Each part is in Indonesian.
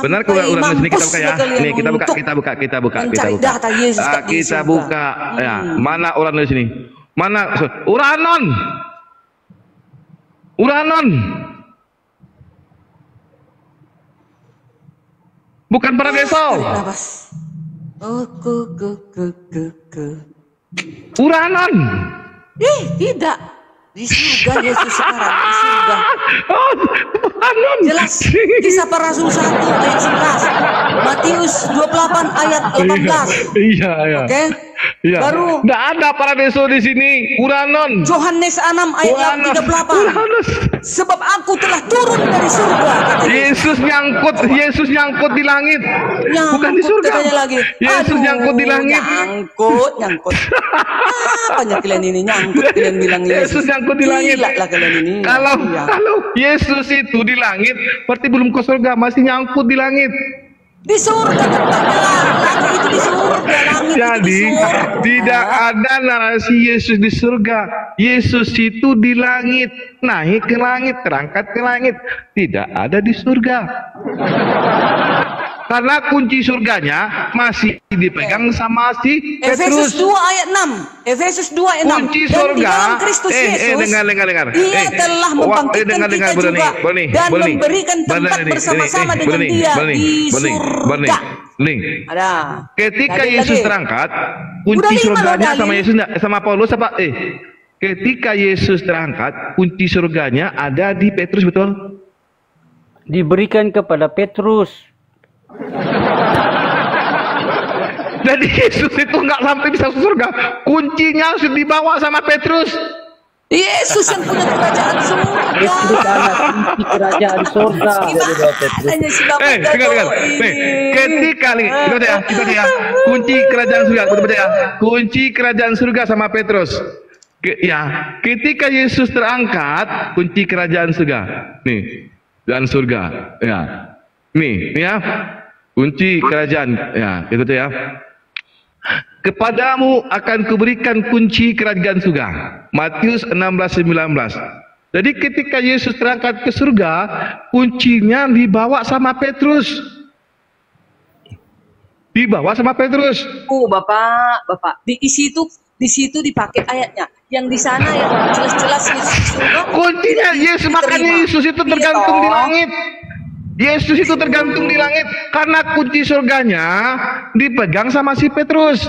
Benar kalau ulang sini kita buka ya. Nih kita buka. Data Yesus Kita buka ya. Mana orang di sini? Mana Uranon? Bukan Paradiso. Uranon. Tidak. Di surga Yesus sekarang, di surga. Jelas Kisah Para Rasul 1 ayat 11, Matius 28 ayat 18. Iya. Oke. Iya. Baru nggak ada Paradiso di sini. Uranon. Yohanes 6 ayat 38. Sebab aku telah turun dari surga. Yesus nyangkut di langit. Bukan di surga. Lagi. Yesus nyangkut di langit. Nyangkut. Apanya kalian ini nyangkut, kalian bilang Yesus nyangkut di langit. Gila lah kalian ini. Kalau Yesus itu di langit, berarti belum ke surga, masih nyangkut di langit. Di surga lagi itu di surga, langit. Jadi tidak ada narasi Yesus di surga. Yesus itu di langit, naik ke langit, terangkat ke langit. Tidak ada di surga. Karena kunci surganya masih dipegang sama si Petrus. Efesus 2 ayat 6. Efesus 2 ayat 6. Kunci surga. Dengar. Dia telah membangkitkan kita juga dan memberikan tempat bersama-sama dengan dia di surga. Ada. Ketika Yesus terangkat, kunci surganya sama Yesus sama Paulus apa? Ketika Yesus terangkat, kunci surganya ada di Petrus, betul? Diberikan kepada Petrus. Jadi Yesus itu nggak sampai bisa ke surga, kuncinya harus dibawa sama Petrus. Yesus yang punya kerajaan surga. Itu karena kunci kerajaan surga. Dengar. Ketika nih, kita ya, kunci kerajaan surga, betul ya. Kunci kerajaan surga sama Petrus. Ketika Yesus terangkat, kunci kerajaan surga. Nih, dan surga. Ya. Nih, ya. Kunci kerajaan, ya, itu tuh ya. Kepadamu akan kuberikan kunci kerajaan surga. Matius 16:19. Jadi ketika Yesus terangkat ke surga, kuncinya dibawa sama Petrus. Bapak. Di situ dipakai ayatnya. Yang di sana yang jelas-jelas Yesus di surga. Kuncinya Yesus, makanya Yesus itu tergantung di langit. Yesus itu tergantung di langit karena kunci surganya dipegang sama si Petrus.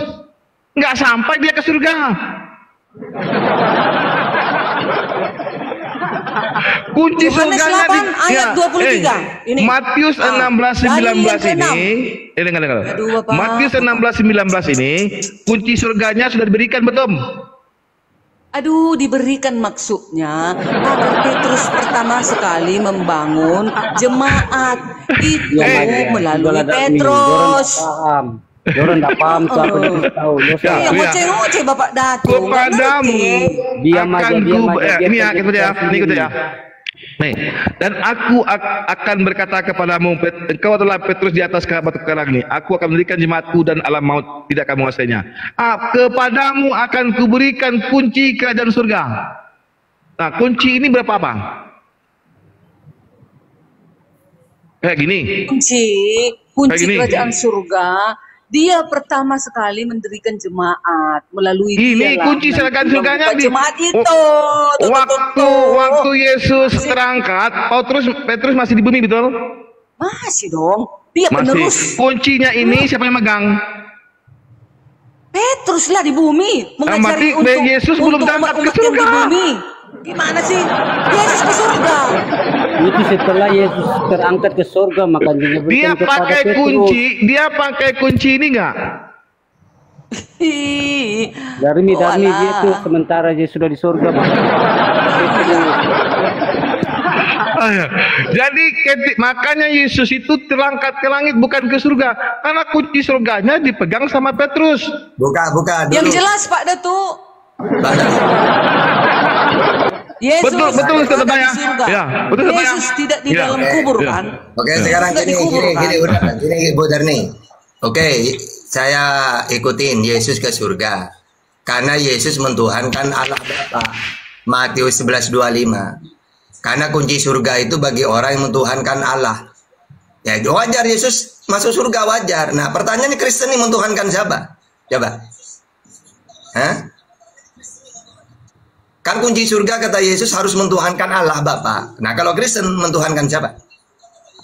Nggak sampai dia ke surga. Kunci surganya ayat 23. Ini. Matius 16:19 ini. Dengar. Matius 16:19 ini kunci surganya sudah diberikan, betul? Diberikan maksudnya agar Petrus pertama sekali membangun jemaat itu melalui Petrus. Orang tidak paham tuh aku tahu. Ngoceh Bapak Datu. Kepadamu diam aja. Ini ya. Nih, dan aku akan berkata kepadamu, engkau adalah Petrus di atas batu karang ini. Aku akan mendirikan jemaatku dan alam maut tidak akan menguasainya. Kepadamu akan kuberikan kunci kerajaan surga. Nah, kunci ini berapa apa? Kayak gini. Kunci kerajaan surga. Dia pertama sekali mendirikan jemaat melalui ini kunci kerajaan surganya di jemaat itu. Waktu Yesus terangkat, Petrus masih di bumi, betul? Masih dong. Dia penerus. Kuncinya ini siapa yang megang? Petrus lah di bumi. Berarti Yesus belum terangkat ke surga. Di bumi. Gimana sih? Yesus ke surga. Itu setelah Yesus terangkat ke surga, makanya dia pakai kunci. Dia pakai kunci ini enggak? Dari dia tuh sementara dia sudah di surga. Jadi makanya Yesus itu terangkat ke langit, bukan ke surga, karena kunci surganya dipegang sama Petrus. Buka. Yang jelas Pak Datu. Yesus betul katanya. Ya, betul katanya. Yesus tidak di dalam kubur kan? Oke, sekarang gini Bu Darni. Oke, saya ikutin Yesus ke surga. Karena Yesus mentuhankan Allah Bapa. Matius 11:25. Karena kunci surga itu bagi orang yang mentuhankan Allah. Ya wajar Yesus masuk surga, wajar. Nah pertanyaannya, Kristen ini mentuhankan siapa? Coba. Hah? Kan kunci surga kata Yesus harus mentuhankan Allah Bapa. Nah kalau Kristen mentuhankan siapa?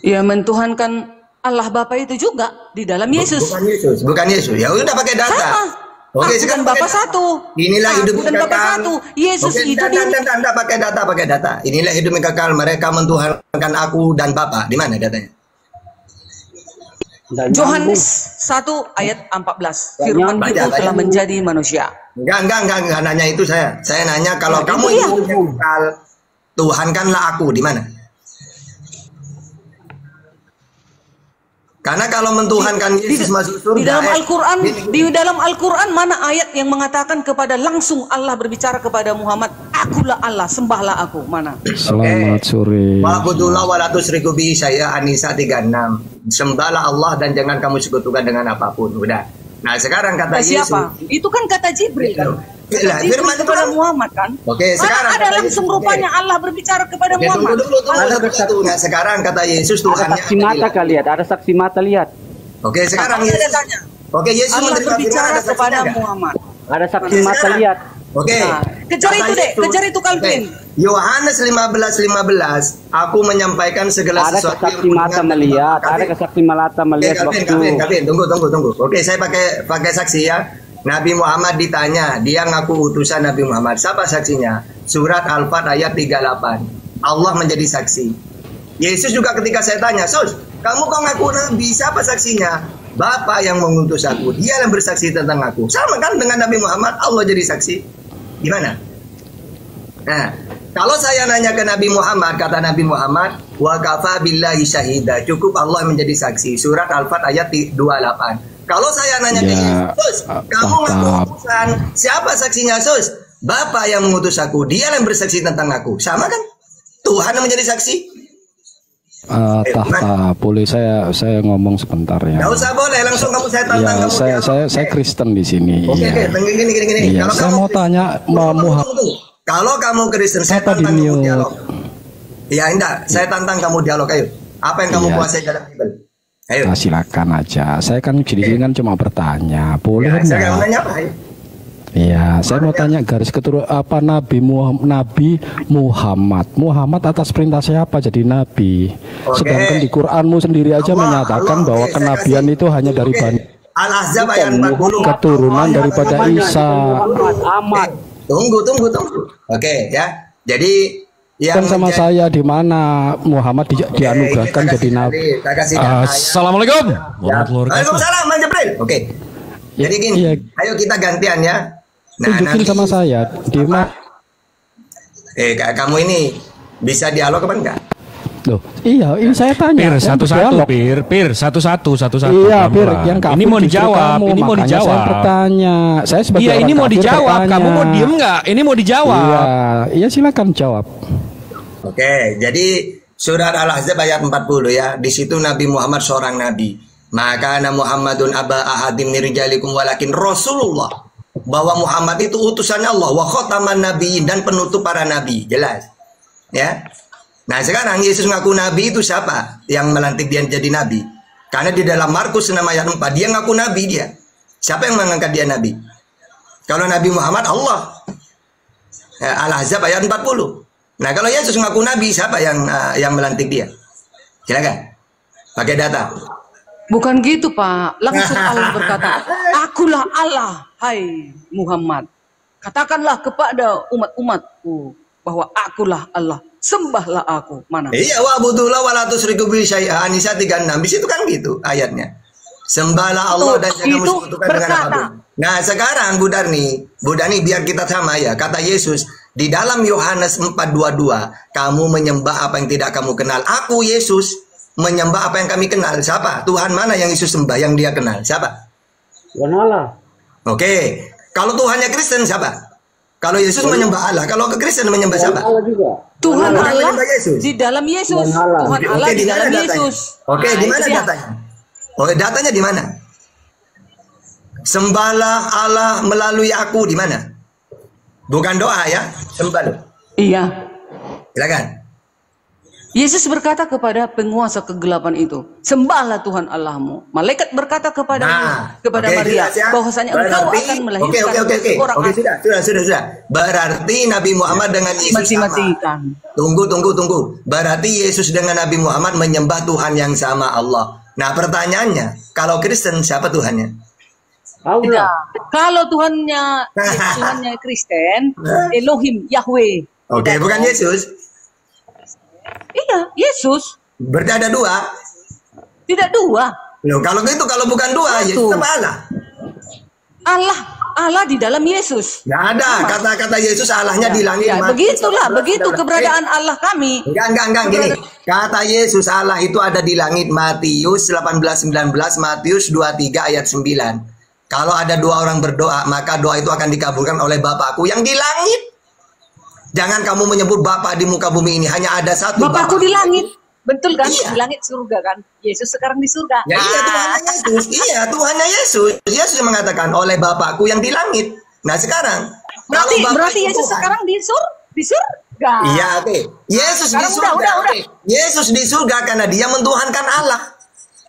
Ya mentuhankan Allah Bapa itu juga di dalam Yesus. Bukan Yesus. Ya udah pakai data. Sama. Oke, Aku dan Bapa satu. Inilah hidup dan Bapa satu. Yesus oke, itu Anda pakai data. Inilah hidup yang kekal, mereka mentuhankan aku dan Bapa. Di mana datanya? Yohanes 1 ayat 14. Firman itu telah menjadi manusia. Enggak nanya itu saya. Saya nanya kalau kamu hidup yang kekal, Tuhankanlah aku. Di mana? Karena kalau mentuhankan Yesus masuk surga. Di dalam Al-Qur'an mana ayat yang mengatakan kepada langsung Allah berbicara kepada Muhammad, akulah Allah, sembahlah aku. Mana? Selamat sore. Wa'budullah wa la tusyriku bihi, saya An-Nisa 36. Sembahlah Allah dan jangan kamu sekutukan dengan apapun. Udah. Nah, sekarang kata Yesus. Siapa? Itu kan kata Jibril kan? Lah, firman kepada Muhammad kan? Oke, sekarang ada langsung rupanya Allah berbicara kepada Muhammad. Tunggu. Nah, sekarang kata Yesus Tuhannya. Ada saksi mata kali lihat, ada saksi mata lihat. Oke, sekarang Yesus tanya. Oke, Yesus Allah berbicara kepada Muhammad. Ada saksi mata lihat. Oke. Nah, kejar itu Calvin. Yohanes 15:15, aku menyampaikan segala ada sesuatu. Ada saksi mata melihat, ada saksi mata melihat waktu. Kavin, tunggu. Oke, saya pakai saksi ya. Nabi Muhammad ditanya, dia ngaku utusan Nabi Muhammad. Siapa saksinya? Surat Al-Fat ayat 38. Allah menjadi saksi. Yesus juga ketika saya tanya, Sus, kamu kok ngaku Nabi? Siapa saksinya? Bapa yang mengutus aku. Dia yang bersaksi tentang aku. Sama kan dengan Nabi Muhammad, Allah jadi saksi. Gimana? Nah, kalau saya nanya ke Nabi Muhammad, kata Nabi Muhammad, wa kafa billahi syahida. Cukup Allah menjadi saksi. Surat Al-Fat ayat 28. Kalau saya nanya ke Yesus, kamu ngaku utusan, siapa saksinya Sus? Bapa yang mengutus aku, dia yang bersaksi tentang aku. Sama kan? Tuhan yang menjadi saksi. Boleh saya ngomong sebentar ya. Gak usah, boleh langsung kamu saya tantang. Ya, saya Kristen di sini. Oke, gini. Ya, saya mau tanya Muhammad. Kalau kamu Kristen, saya tantang kamu dialog. Ya, enggak, saya tantang kamu dialog. Ayo, apa yang kamu kuasai dalam Bible? Ayo. Nah, silakan aja. Saya kan di sini kan cuma bertanya. Boleh ya, enggak? Saya nanya apa? Iya, saya mau tanya garis keturunan apa Nabi Muhammad. Muhammad atas perintah siapa jadi nabi? Sedangkan di Quranmu sendiri aja menyatakan bahwa kenabian itu hanya dari Bani Al-Ahzab ayat 40. keturunan daripada Isa. Ahmad. Tunggu. Oke, ya. Jadi yang sama saya di mana Muhammad dianugerahkan jadi nabi. Assalamualaikum warahmatullahi wabarakatuh. Waalaikumsalam, Mas Jibril. Oke. Jadi gini, ayo kita gantian ya. Nah, tunjukin sama saya di mana. Kamu ini bisa dialog apa enggak? Loh, iya, ini saya tanya. Satu-satu, satu-satu. Iya, yang ini mau dijawab, kamu, ini mau dijawab. Saya bertanya, saya sebagai ini mau dijawab. Bertanya. Kamu mau diem nggak? Ini mau dijawab. Iya, silakan jawab. Oke, jadi surat Al-Ahzab ayat 40 ya. Di situ Nabi Muhammad seorang nabi. Maka Muhammadun aba ahadim nirjalikum walakin Rasulullah. Bahwa Muhammad itu utusannya Allah, wa khataman nabiyyin, dan penutup para nabi. Jelas. Ya. Nah, sekarang Yesus ngaku nabi itu siapa yang melantik dia jadi nabi? Karena di dalam Markus 6 ayat 4 dia ngaku nabi dia. Siapa yang mengangkat dia nabi? Kalau Nabi Muhammad Allah. Al-Ahzab ayat 40. Nah, kalau Yesus ngaku nabi, siapa yang melantik dia? Silakan. Pakai data. Bukan gitu, Pak. Langsung Allah berkata, akulah Allah, hai Muhammad. Katakanlah kepada umat-umatku bahwa akulah Allah. Sembahlah aku. Mana? Iya, wa'budullah wa la tusyriku bihi syai'an. An-Nisa 36. Di situ kan gitu ayatnya. Sembahlah Allah dan jangan sekutukan dengan apapun. Nah, sekarang Bu Darni biar kita sama ya. Kata Yesus di dalam Yohanes 4:22, kamu menyembah apa yang tidak kamu kenal. Aku Yesus menyembah apa yang kami kenal. Siapa? Tuhan mana yang Yesus sembah, yang dia kenal? Siapa? Tuhan Allah. Oke. Kalau Tuhannya Kristen siapa? Kalau Yesus menyembah Allah, kalau ke Kristen menyembah siapa? Allah juga. Tuhan Allah di dalam Yesus. Tuhan Allah di dalam Yesus. Oke, di mana datanya? Oh, datanya di mana? Sembahlah Allah melalui aku, di mana? Bukan doa ya, sembah loh. Iya. Silakan. Yesus berkata kepada penguasa kegelapan itu, sembahlah Tuhan Allahmu. Malaikat berkata kepada Maria, jelas ya. bahwasanya engkau akan melahirkan seorang Oke, sudah. Berarti Nabi Muhammad dengan Yesus sama. mati-matikan. Tunggu. Berarti Yesus dengan Nabi Muhammad menyembah Tuhan yang sama, Allah. Nah, pertanyaannya, kalau Kristen siapa Tuhannya? Ya, kalau Tuhannya Kristen, Elohim, Yahweh. Oke, bukan Yesus. Iya, Yesus. Berarti ada dua. Tidak dua. Loh, kalau bukan dua, Satu. Yesus sama Allah. Allah di dalam Yesus. Nggak ada kata-kata Yesus Allahnya di langit. Ya, begitulah, begitu keberadaan Allah kami. Enggak gini. Kata Yesus Allah itu ada di langit, Matius 18:19, Matius 23 ayat 9. Kalau ada dua orang berdoa, maka doa itu akan dikabulkan oleh Bapakku yang di langit. Jangan kamu menyebut Bapa di muka bumi ini, hanya ada satu Bapakku di langit. Betul kan? Iya. Di langit surga kan? Yesus sekarang di surga. Ya iya, Tuhannya Yesus. Iya, Tuhannya Yesus. Yesus yang mengatakan oleh Bapakku yang di langit. Nah, sekarang Berarti Yesus sekarang di surga. Iya, oke. Yesus di Sekarang surga. udah. Oke. Yesus di surga karena dia mentuhankan Allah.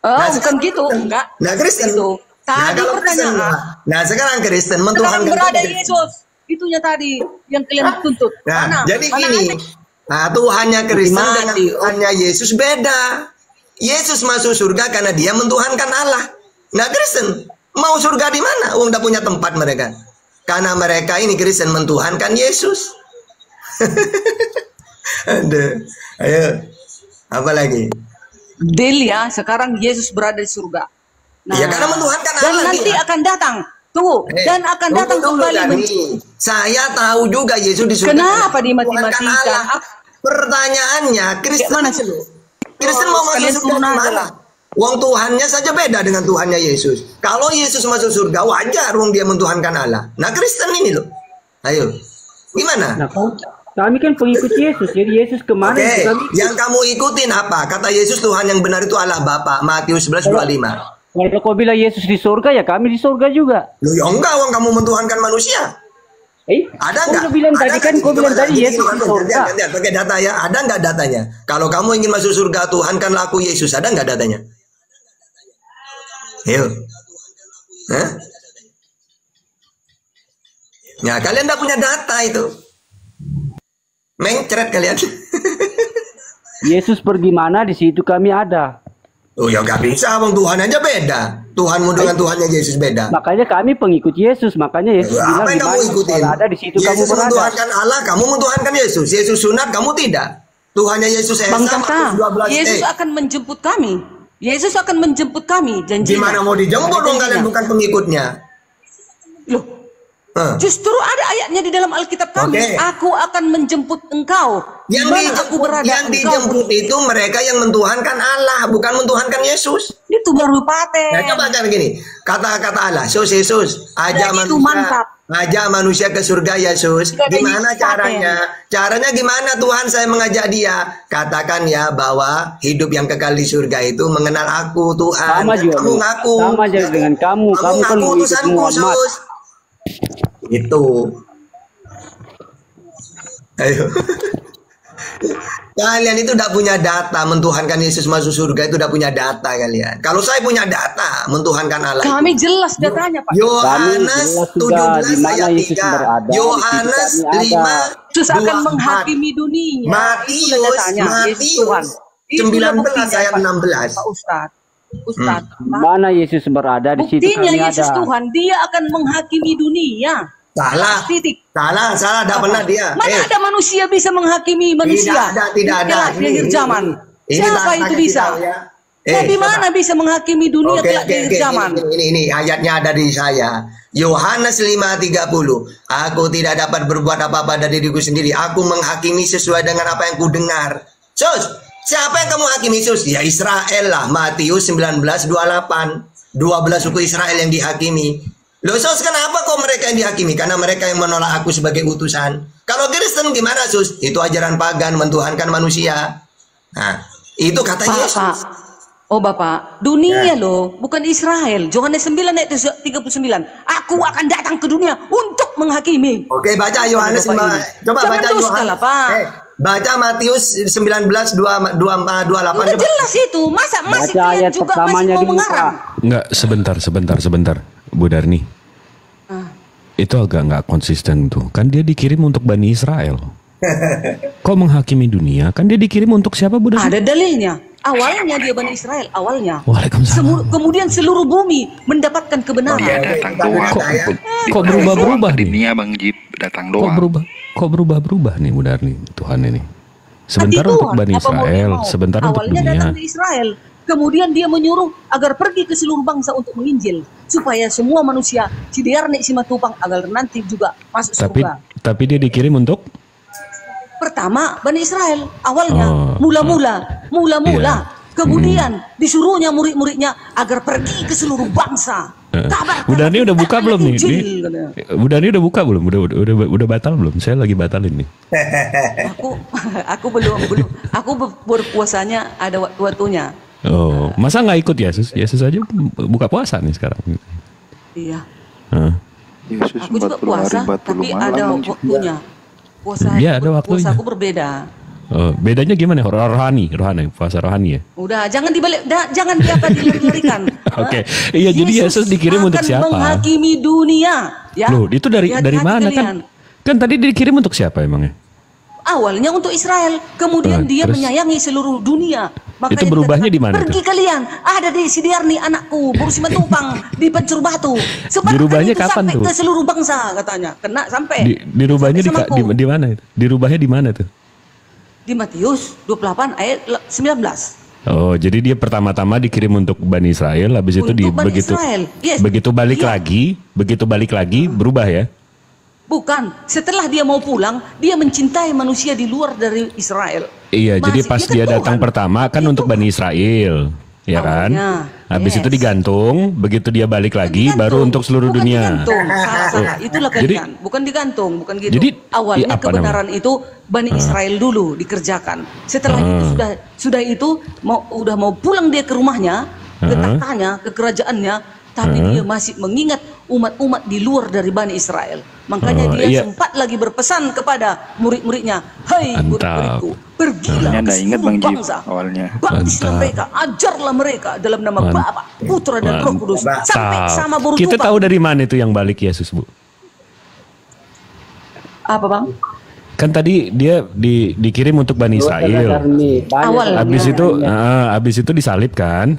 Oh, bukan sekarang gitu. Enggak. Nah, Kristen. Itu. Tadi kalau Kristen, pertanyaan. nah sekarang Kristen Sekarang mentuhankan berada Kristen. Yesus. Itunya tadi yang kalian tuntut. Nah, jadi Mana gini. aneh? Nah, Tuhannya Kristen Mati. dengan Tuhannya Yesus beda. Yesus masuk surga karena dia mentuhankan Allah. Nah, Kristen mau surga di mana? Udah punya tempat mereka. Karena mereka ini Kristen mentuhankan Yesus. Aduh. Ayo. Apa lagi? Delia, sekarang Yesus berada di surga. Ya, karena mentuhankan dan Allah nanti dia. akan datang. Tunggu, dan akan datang kembali. Saya tahu juga Yesus di surga. Kenapa mentuhankan dimati-matikan? Allah. Pertanyaannya, Kristen Kayak mana sih? Kristen mau masuk Kalian surga turun di aja mana? lah. Wong Tuhannya saja beda dengan Tuhannya Yesus. Kalau Yesus masuk surga, wajar wong dia mentuhankan Allah. Nah, Kristen ini loh. Ayo. Gimana? Nah, kami kan pengikut Yesus, jadi Yesus kemana? Oke, Kami, yang kamu ikutin apa? Kata Yesus Tuhan yang benar itu Allah Bapa, Matius 11:25. kalau kau bilang Yesus di surga, ya kami di surga juga. Loh, ya enggak, wong kamu mentuhankan manusia. Ada nggak? Kau bilang Ada tadi nggak kan, di kau situ bilang ada? tadi Gini, Yesus di gantian, surga. gantian, pakai data ya. Ada nggak datanya? Kalau kamu ingin masuk surga, Tuhankanlah aku Yesus. Ada nggak datanya? Yuk. Hah? Ya, kalian nggak punya data itu. Mencret kalian. Yesus pergi mana, di situ kami ada. Oh ya nggak bisa, bang. Tuhan aja beda. Tuhanmu dengan Tuhannya Yesus beda. Makanya kami pengikut Yesus, makanya Yesus bilang Apa yang di kamu mana ikutin? kau ada, di situ kamu Yesus berada. mentuhankan Allah, kamu mentuhankan Yesus. Yesus sunat, kamu tidak. Tuhannya Yesus Esa, Bang Tata, Markus 12. Yesus akan menjemput kami. Yesus akan menjemput kami. Janjinya. Gimana mau dijemput dong kalian bukan pengikutnya? Loh, justru ada ayatnya di dalam Alkitab kami. Oke. Aku akan menjemput engkau. Yang Di mana aku berada, yang engkau dijemput itu mereka yang mentuhankan Allah, bukan mentuhankan Yesus. itu baru paten. Nah, coba kan gini, kata-kata Allah, Yesus, ajak Nah, itu manusia, mantap. ajak manusia ke surga Yesus. Tidak ada Gimana Yesus caranya? Caranya gimana Tuhan saya mengajak dia? Katakan ya bahwa hidup yang kekal di surga itu mengenal aku Tuhan. Sama juga, Kamu Bu. ngaku. Sama aja dengan kamu. Kamu kan ngaku mengikut utusanku, Muhammad. Yesus. Itu. Ayo. Kalian itu tidak punya data mentuhankan Yesus masuk surga, itu tidak punya data kalian. Kalau saya punya data mentuhankan Allah. Kami jelas datanya, Pak. Yohanes Kami jelas sudah 17 di mana ayat Yesus 3. berada, Yohanes di situ kami 5 ada. Yesus akan 24. menghakimi dunia. Itulah Matius datanya, Yesus Tuhan. Itulah 19 buktinya, ayat Pak. 16. Pak Ustadz. Ustadz, Pak. Mana Yesus berada, di situ Buktinya kami Yesus ada. Tuhan, dia akan menghakimi dunia. Salah. Titik. Salah, tidak pernah dia. Mana ada manusia bisa menghakimi manusia? Tidak ada. Kelak di akhir zaman. Siapa itu bisa? Nabi mana bisa menghakimi dunia kelak di akhir zaman? Ini ayatnya ada di saya. Yohanes 5:30. Aku tidak dapat berbuat apa-apa dari diriku sendiri. Aku menghakimi sesuai dengan apa yang ku dengar. Sus, siapa yang kamu hakimi, Sus? Ya Israel lah. Matius 19:28. 12 suku Israel yang dihakimi. Loh, Sus, kenapa kok mereka yang dihakimi? Karena mereka yang menolak aku sebagai utusan. Kalau Kristen gimana, Sus? Itu ajaran pagan, mentuhankan manusia. Nah, itu kata Yesus. Pak. Oh Bapak, dunia loh, bukan Israel. Yohanes 9 ayat 39. Aku akan datang ke dunia untuk menghakimi. Oke, baca Yohanes 5. Coba Jangan baca dusta Yohanes. lah, Pak. Baca Matius 19 28. Udah jelas itu. Masa masih Baca kalian ayat juga pertamanya masih di mau muka. mengarang? Enggak, sebentar. Bu Darni. Itu agak nggak konsisten tuh. Kan dia dikirim untuk Bani Israel. Kok menghakimi dunia? Kan dia dikirim untuk siapa, Bu Darni? Ada dalilnya. Awalnya dia Bani Israel, awalnya. Waalaikumsalam. Kemudian seluruh bumi mendapatkan kebenaran. Dia datang doang. Kok berubah-berubah nih? Dunia Bang Jip datang Kok doang. berubah nih Bu Darni, Tuhan ini. Sebentar Hati untuk Tuhan, Bani apa mau dia Israel, mau? sebentar untuk Awalnya dunia. datang ke Israel, kemudian dia menyuruh agar pergi ke seluruh bangsa untuk menginjil, supaya semua manusia cidiarni simatupang agar nanti juga masuk surga. Tapi dia dikirim untuk Pertama Bani Israel awalnya, Oh, mula-mula. Iya. Kemudian disuruhnya murid-muridnya agar pergi ke seluruh bangsa. Kabarkan Bu Darni udah buka belum nih? Injil, Ini- katanya. Bu Darni udah buka belum? Udah batal belum? Saya lagi batalin nih. Aku belum. Aku berpuasanya ada waktu-waktunya. Oh, masa nggak ikut Yesus? Yesus aja buka puasa nih sekarang. Iya. Hah. Yesus Aku juga 40 hari puasa, 40 tapi malam ada Bang Jip. waktunya. Puasa Iya, ada waktunya. puasaku berbeda. Oh, bedanya gimana? Rohani, puasa rohani ya. Udah, jangan jangan dilari-larikan. Oke. Iya, jadi Yesus dikirim untuk akan siapa? menghakimi dunia, ya. Loh, itu dari Hati-hati mana kalian. kan? Kan tadi dikirim untuk siapa emangnya? Awalnya untuk Israel, kemudian dia Terus? menyayangi seluruh dunia. Itu berubahnya di mana Pergi tuh? kalian, ada di Sidiarni anakku, Bursi Matupang, di Pencur Batu. Sebarkan Dirubahnya itu kapan sampai tuh? ke seluruh bangsa katanya. Kena sampai. Dirubahnya sampai sama aku. di mana itu? Dirubahnya di mana tuh? Di Matius 28 ayat 19. Oh, jadi dia pertama-tama dikirim untuk Bani Israel, habis itu Untuk Bani begitu Israel, yes. begitu balik Iya. lagi berubah ya. Bukan, setelah dia mau pulang, dia mencintai manusia di luar dari Israel. Iya, jadi pas kan dia Tuhan. datang pertama kan Dia untuk Tuhan. Bani Israel, ya kan? Awalnya, Habis yes. itu digantung, begitu dia balik lagi Digantung. baru untuk seluruh Bukan dunia. Digantung. Salah. Itulah Jadi- kalian. Bukan digantung, bukan gitu. Jadi, awalnya apa kebenaran itu Bani Israel dulu dikerjakan. Setelah itu sudah itu udah mau pulang dia ke rumahnya, ke tahtanya, ke kerajaannya, tapi dia masih mengingat umat-umat di luar dari Bani Israel. Makanya Oh, dia iya. sempat lagi berpesan kepada murid-muridnya, "Hai Mantap. murid-muridku, pergilah Awalnya ke nggak ingat seluruh Bang Jip, bangsa. awalnya. Baptislah Mantap. mereka, ajarlah mereka dalam nama Bapa, Putra dan Roh Kudus, sampai sama burung Kita tumpang." tahu dari mana itu yang balik Yesus, Bu? Apa bang? Kan tadi dia dikirim untuk Bani Israel. Awal. Habis itu disalib kan?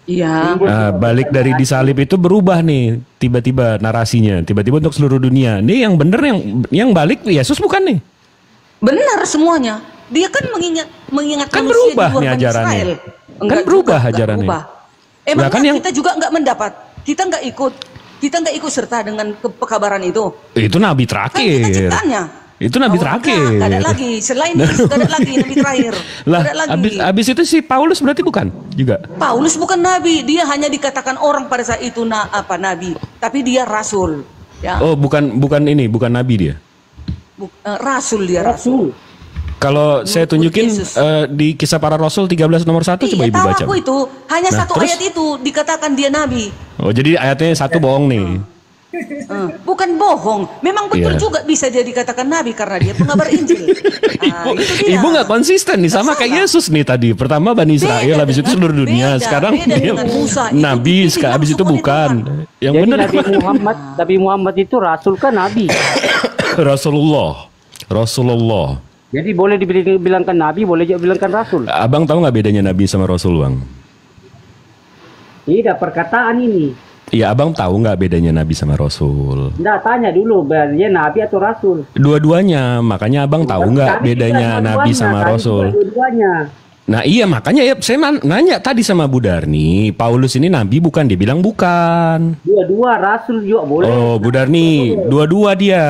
Iya. Nah, balik dari disalib itu berubah nih tiba-tiba narasinya, tiba-tiba untuk seluruh dunia. Nih yang bener yang balik Yesus bukan nih? Benar semuanya. Dia kan mengingat Kan manusia berubah di luar nih Bani ajarannya. Israel. Kan Enggak berubah juga, enggak ajarannya. berubah. Emangnya Lah kan yang- kita juga nggak mendapat. Kita nggak ikut serta dengan pekabaran itu. Itu nabi Kan kita terakhir. ciptanya. Itu nabi terakhir. Enggak ada lagi. Selain itu nggak ada lagi nabi terakhir. Lah, Nggak ada lagi. abis itu si Paulus berarti bukan juga? Paulus bukan nabi. Dia hanya dikatakan orang pada saat itu nabi. Tapi dia rasul. Ya. Oh, bukan nabi dia. Rasul dia rasul. Kalau saya tunjukin Yesus. di Kisah Para Rasul 13 nomor 1 coba Iya, Ibu tahu baca. aku itu. Hanya Nah, satu terus? ayat itu dikatakan dia nabi. Oh, jadi ayatnya satu bohong nih. Bukan bohong. Memang betul Iya. juga bisa dia dikatakan nabi karena dia pengabar Injil. Itu dia. Ibu nggak konsisten nih sama Nggak kayak salah. Yesus nih tadi. Pertama Bani Israel, Beda habis itu dengan- seluruh dunia. beda Sekarang dia dengan Musa. Itu nabi, dibilang habis itu suku bukan. Tuhan. Yang Jadi benar Nabi Muhammad itu rasul kan nabi. Rasulullah. Jadi boleh dibilangkan nabi, boleh juga bilangkan rasul. Abang tahu nggak bedanya nabi sama rasul, Bang? Tidak perkataan ini. Iya, abang tahu nggak bedanya nabi sama rasul? Nggak tanya dulu, dia nabi atau rasul. Dua-duanya, makanya abang tahu nggak Tadi bedanya juga nabi dua-duanya, sama tadi rasul? juga dua-duanya. Nah iya makanya ya saya nanya tadi sama Bu Darni, Paulus ini nabi bukan? Dia bilang bukan. Dua-dua rasul juga boleh. Oh Bu Darni, dua-dua dia.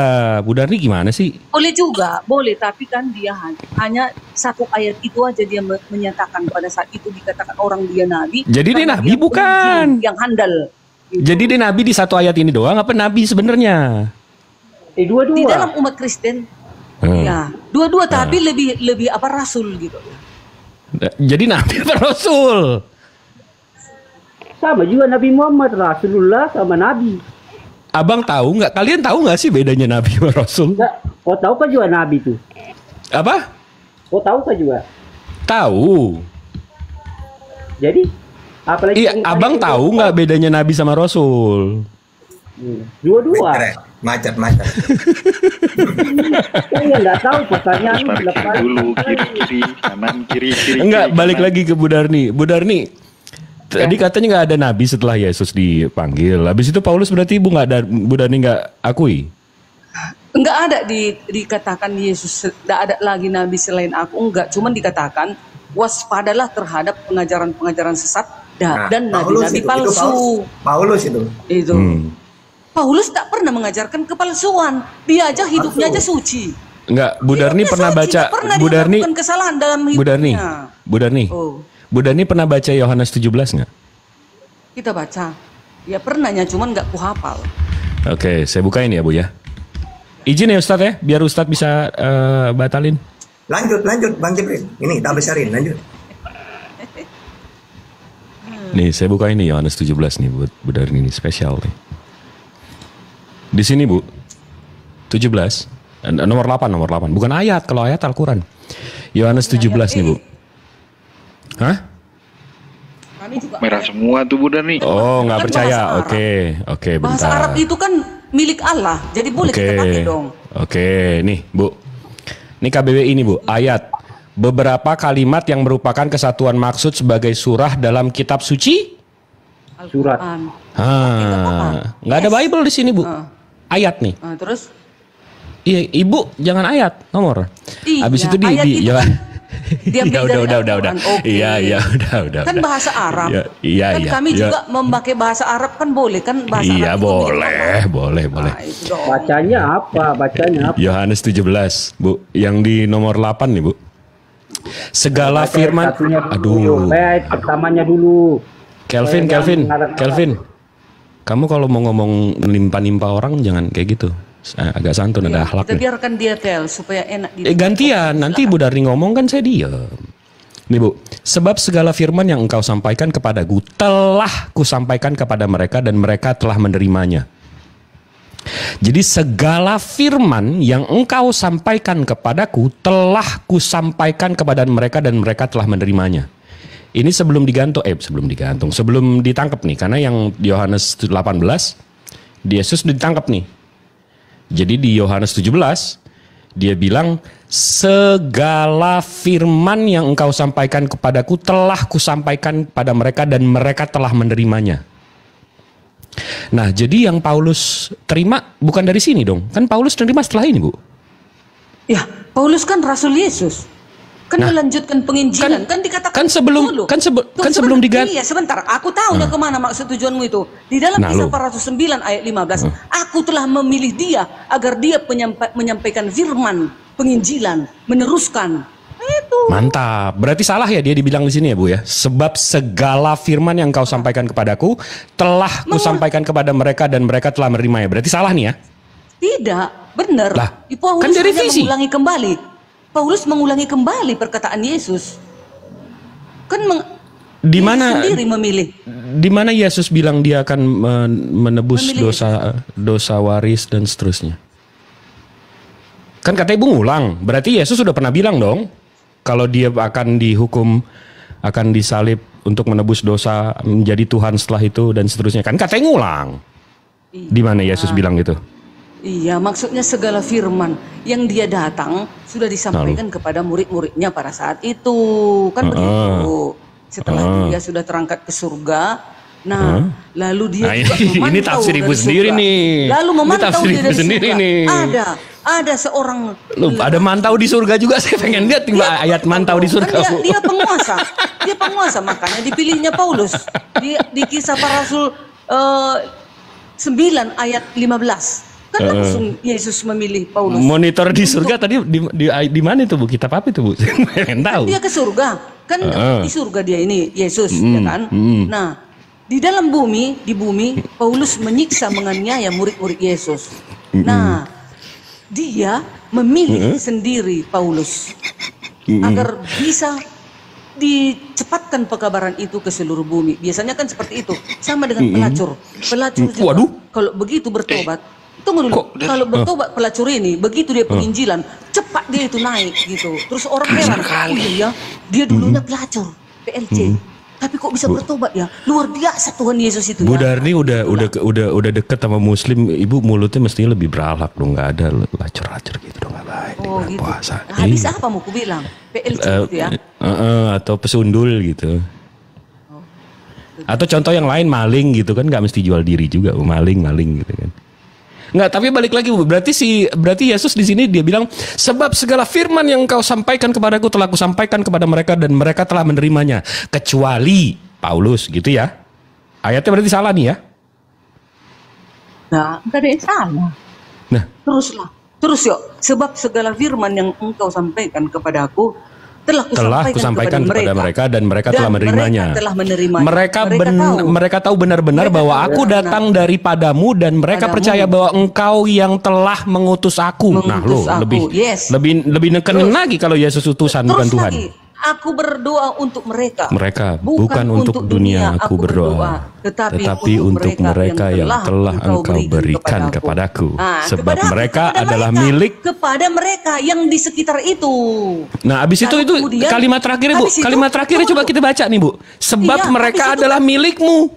Bu Darni gimana sih? Boleh juga, boleh. Tapi kan dia hanya satu ayat itu aja dia menyatakan pada saat itu dikatakan orang dia nabi. Jadi dia karena nabi bukan? Yang handal. Jadi dia nabi di satu ayat ini doang apa nabi sebenarnya? Di Dua-dua. dalam umat Kristen, ya dua-dua tapi lebih apa rasul gitu. Jadi nabi apa rasul? Sama juga Nabi Muhammad, Rasulullah sama nabi. Abang tahu nggak? Kalian tahu nggak sih bedanya nabi sama rasul? Nggak, kau tahu kan juga nabi itu? Apa? Oh, tahu kah juga? Tahu. Jadi apalagi Iya, abang tahu nggak bedanya nabi sama rasul? Dua-dua. Macet. Saya nggak tahu pertanyaan Harus parkir dulu, kiri-kiri, kanan, kiri-kiri. Enggak, balik kanan. lagi ke Bu Darni. Bu Darni, tadi katanya nggak ada nabi setelah Yesus dipanggil. Habis itu Paulus berarti Bu Darni nggak akui? Enggak ada dikatakan Yesus, tidak ada lagi nabi selain aku, enggak. Cuman dikatakan waspadalah terhadap pengajaran-pengajaran sesat dan nabi-nabi palsu. Paulus itu. Itu. Paulus tak pernah mengajarkan kepalsuan. Dia aja hidupnya aja suci. Enggak, Bu Darni Hidupnya pernah suci, baca tak pernah Bu dia Darni melakukan kesalahan dalam Bu Darni. hidupnya. Bu Darni. Oh, Bu Darni pernah baca Yohanes 17 nggak? kita baca. Ya pernahnya, cuman nggak kuhafal. Oke, saya bukain ya Bu ya. Izin ya Ustadz ya, biar Ustadz bisa batalin. Lanjut Bang Jibril. Ini tak besarin, lanjut. Nih, saya buka ini Yohanes 17 nih buat Bu Darni ini spesial nih. Di sini Bu, 17, nomor 8, bukan ayat, kalau ayat Al-Quran. Yohanes 17 nih Bu. Hah? Kami juga Merah semua tuh Bu Darni. Oh, nggak Kan percaya. bahasa Arab. Oke, bahasa bentar. Arab itu kan milik Allah, jadi boleh Oke, kita pakai dong. oke, nih Bu. Ini KBBI ini Bu, ayat. Beberapa kalimat yang merupakan kesatuan maksud sebagai surah dalam kitab suci. Surat. Nggak ada Bible di sini Bu. Ayat nih. Terus Iya, Ibu jangan ayat nomor. Iya, Habis itu ayat itu ya. kan diambil dari udah. Al-Quran. Oke. Iya, udah. Kan bahasa Arab. Iya, Kan kami juga memakai bahasa Arab kan boleh kan bahasa Iya, Arab itu boleh. Nah, itu dong. Bacanya apa? Yohanes 17, Bu. Yang di nomor 8 nih, Bu. Segala firman. Satunya dulu. Aduh. Pertamanya dulu. Kelvin. Kamu kalau mau ngomong nimpa orang jangan kayak gitu. Agak santun, ada Kita akhlaknya. biarkan dia tel supaya enak. Gantian, nanti Bu Darni ngomong kan saya diam. Nih Bu, sebab segala firman yang engkau sampaikan kepadaku telah kusampaikan kepada mereka dan mereka telah menerimanya. Jadi segala firman yang engkau sampaikan kepadaku telah kusampaikan kepada mereka dan mereka telah menerimanya. Ini sebelum ditangkap nih, karena yang Yohanes 18, Yesus ditangkap nih. Jadi di Yohanes 17, dia bilang, segala firman yang engkau sampaikan kepadaku telah kusampaikan pada mereka dan mereka telah menerimanya. Nah, jadi yang Paulus terima bukan dari sini dong. Kan Paulus terima setelah ini, Bu. Ya, Paulus kan Rasul Yesus. Kan melanjutkan penginjilan. Kan dikatakan dulu. sebelum diganti. Iya, sebentar. Aku tahunya kemana maksud tujuanmu itu. Di dalam kisah 409 ayat 15. Aku telah memilih dia agar dia menyampaikan firman penginjilan. Meneruskan. Itu. Mantap. Berarti salah ya dia dibilang di sini ya, Bu ya. Sebab segala firman yang kau sampaikan kepadaku telah kusampaikan kepada mereka dan mereka telah menerimanya. Berarti salah nih ya? Tidak, benar. Lah, Paulus kan dari hanya visi. mengulangi kembali perkataan Yesus. Kan Di Yesus mana sendiri memilih. di mana Yesus bilang dia akan menebus Memilih. dosa waris dan seterusnya? Kan katanya Ibu ngulang. Berarti Yesus sudah pernah bilang dong kalau dia akan dihukum, akan disalib untuk menebus dosa, menjadi Tuhan setelah itu dan seterusnya. Kan katanya ngulang. Di mana Yesus bilang gitu? Iya, maksudnya segala firman yang dia datang sudah disampaikan kepada murid-muridnya pada saat itu. Kan begitu. Setelah itu dia sudah terangkat ke surga. Nah, lalu dia juga ini memantau tafsir Ibu dari sendiri surga. nih. Lalu Ini memantau tafsir dia Ibu dari sendiri surga. nih. Ada seorang Ada mantau di surga juga, saya pengen lihat ayat mantau di surga. Kan Bu. dia penguasa. Dia penguasa, makanya dipilihnya Paulus. Di kisah para rasul 9 ayat 15. Kan langsung Yesus memilih Paulus. Monitor di surga tadi di mana itu Bu? Kitab apa itu Bu? Saya pengen tahu. Dia ke surga. Kan di surga dia ini Yesus, ya kan? Nah, di dalam bumi, di bumi Paulus menyiksa menganiaya murid-murid Yesus. Nah, dia memilih sendiri Paulus agar bisa dicepatkan pekabaran itu ke seluruh bumi. Biasanya kan seperti itu. Sama dengan pelacur. Pelacur juga Waduh. kalau begitu bertobat, Tunggu dulu. Kok? Kalau bertobat pelacur ini, begitu dia penginjilan, cepat dia itu naik gitu. Terus orang heran, oh iya, dia dulunya pelacur, PLC. Tapi kok bisa bertobat ya? Luar biasa Tuhan Yesus itu Bu ya. Darni udah deket sama Muslim, ibu mulutnya mestinya lebih berakhlak dong, nggak ada lacur-lacur gitu dong, nggak baik di Oh bulan gitu. puasa. Hadis Iya. apa mau ku bilang? PLC gitu ya. Atau pesundul gitu. Atau contoh yang lain maling gitu kan, nggak mesti jual diri juga, maling gitu kan. Nggak, tapi balik lagi Bu, berarti Yesus di sini dia bilang, sebab segala firman yang engkau sampaikan kepadaku telah kusampaikan kepada mereka dan mereka telah menerimanya, kecuali Paulus gitu ya. Ayatnya berarti salah nih ya. Nah, enggak ada yang salah. Nah, Terus yuk, sebab segala firman yang engkau sampaikan kepadaku telah kusampaikan kepada mereka dan mereka telah menerimanya. Mereka telah menerimanya. Mereka tahu benar-benar bahwa aku datang daripadamu dan mereka percaya bahwa engkau yang telah mengutus aku. Lebih nekenin lagi kalau Yesus utusan bukan Tuhan. Lagi, aku berdoa untuk mereka. Bukan untuk dunia aku berdoa, tetapi untuk mereka yang telah engkau berikan kepadaku. Sebab mereka adalah milik kepada mereka yang di sekitar itu. Nah, abis itu kemudian, kalimat terakhirnya Bu, kalimat terakhirnya coba kita baca nih Bu. Sebab mereka adalah milikmu,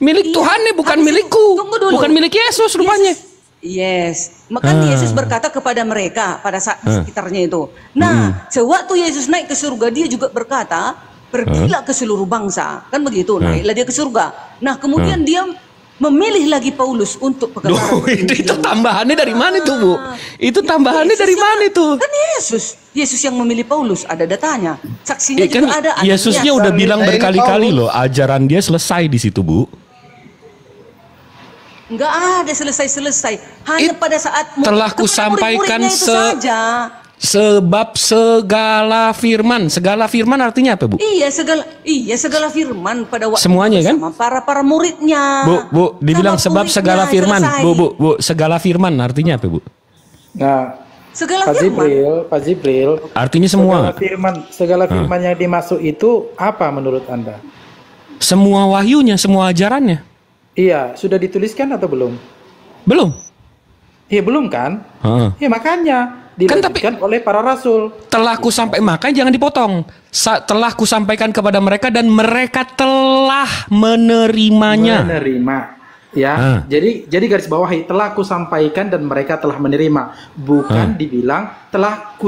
milik Tuhan nih, bukan milikku, bukan milik Yesus rupanya. Yes, makanya Yesus berkata kepada mereka pada saat di sekitarnya itu. Nah, sewaktu Yesus naik ke surga, dia juga berkata, pergilah ke seluruh bangsa, kan begitu? Naiklah dia ke surga. Nah, kemudian dia memilih lagi Paulus untuk pekerjaan. Itu tambahannya dari mana itu Bu? Itu tambahannya dari mana itu? Kan Yesus yang memilih Paulus, ada datanya, saksinya kan juga ada. Yesusnya udah bilang berkali-kali loh, ajaran dia selesai di situ Bu. Enggak ada selesai. Hanya pada saat telah kusampaikan saja. Sebab segala firman artinya apa Bu? Iya segala firman pada waktu semuanya kan? Para muridnya. Bu, dibilang sebab segala firman. Bu, segala firman artinya apa Bu? Nah, segala Pak Jibril. Artinya semua. Segala firman yang dimaksud itu apa menurut Anda? Semua wahyunya, semua ajarannya. Iya, sudah dituliskan atau belum? Belum. Iya, belum kan? Iya, makanya dilanjutkan oleh para rasul. Telah makanya jangan dipotong. Telah kusampaikan kepada mereka dan mereka telah menerimanya. Ya, jadi garis bawahi, telah kusampaikan dan mereka telah menerima. Bukan dibilang telah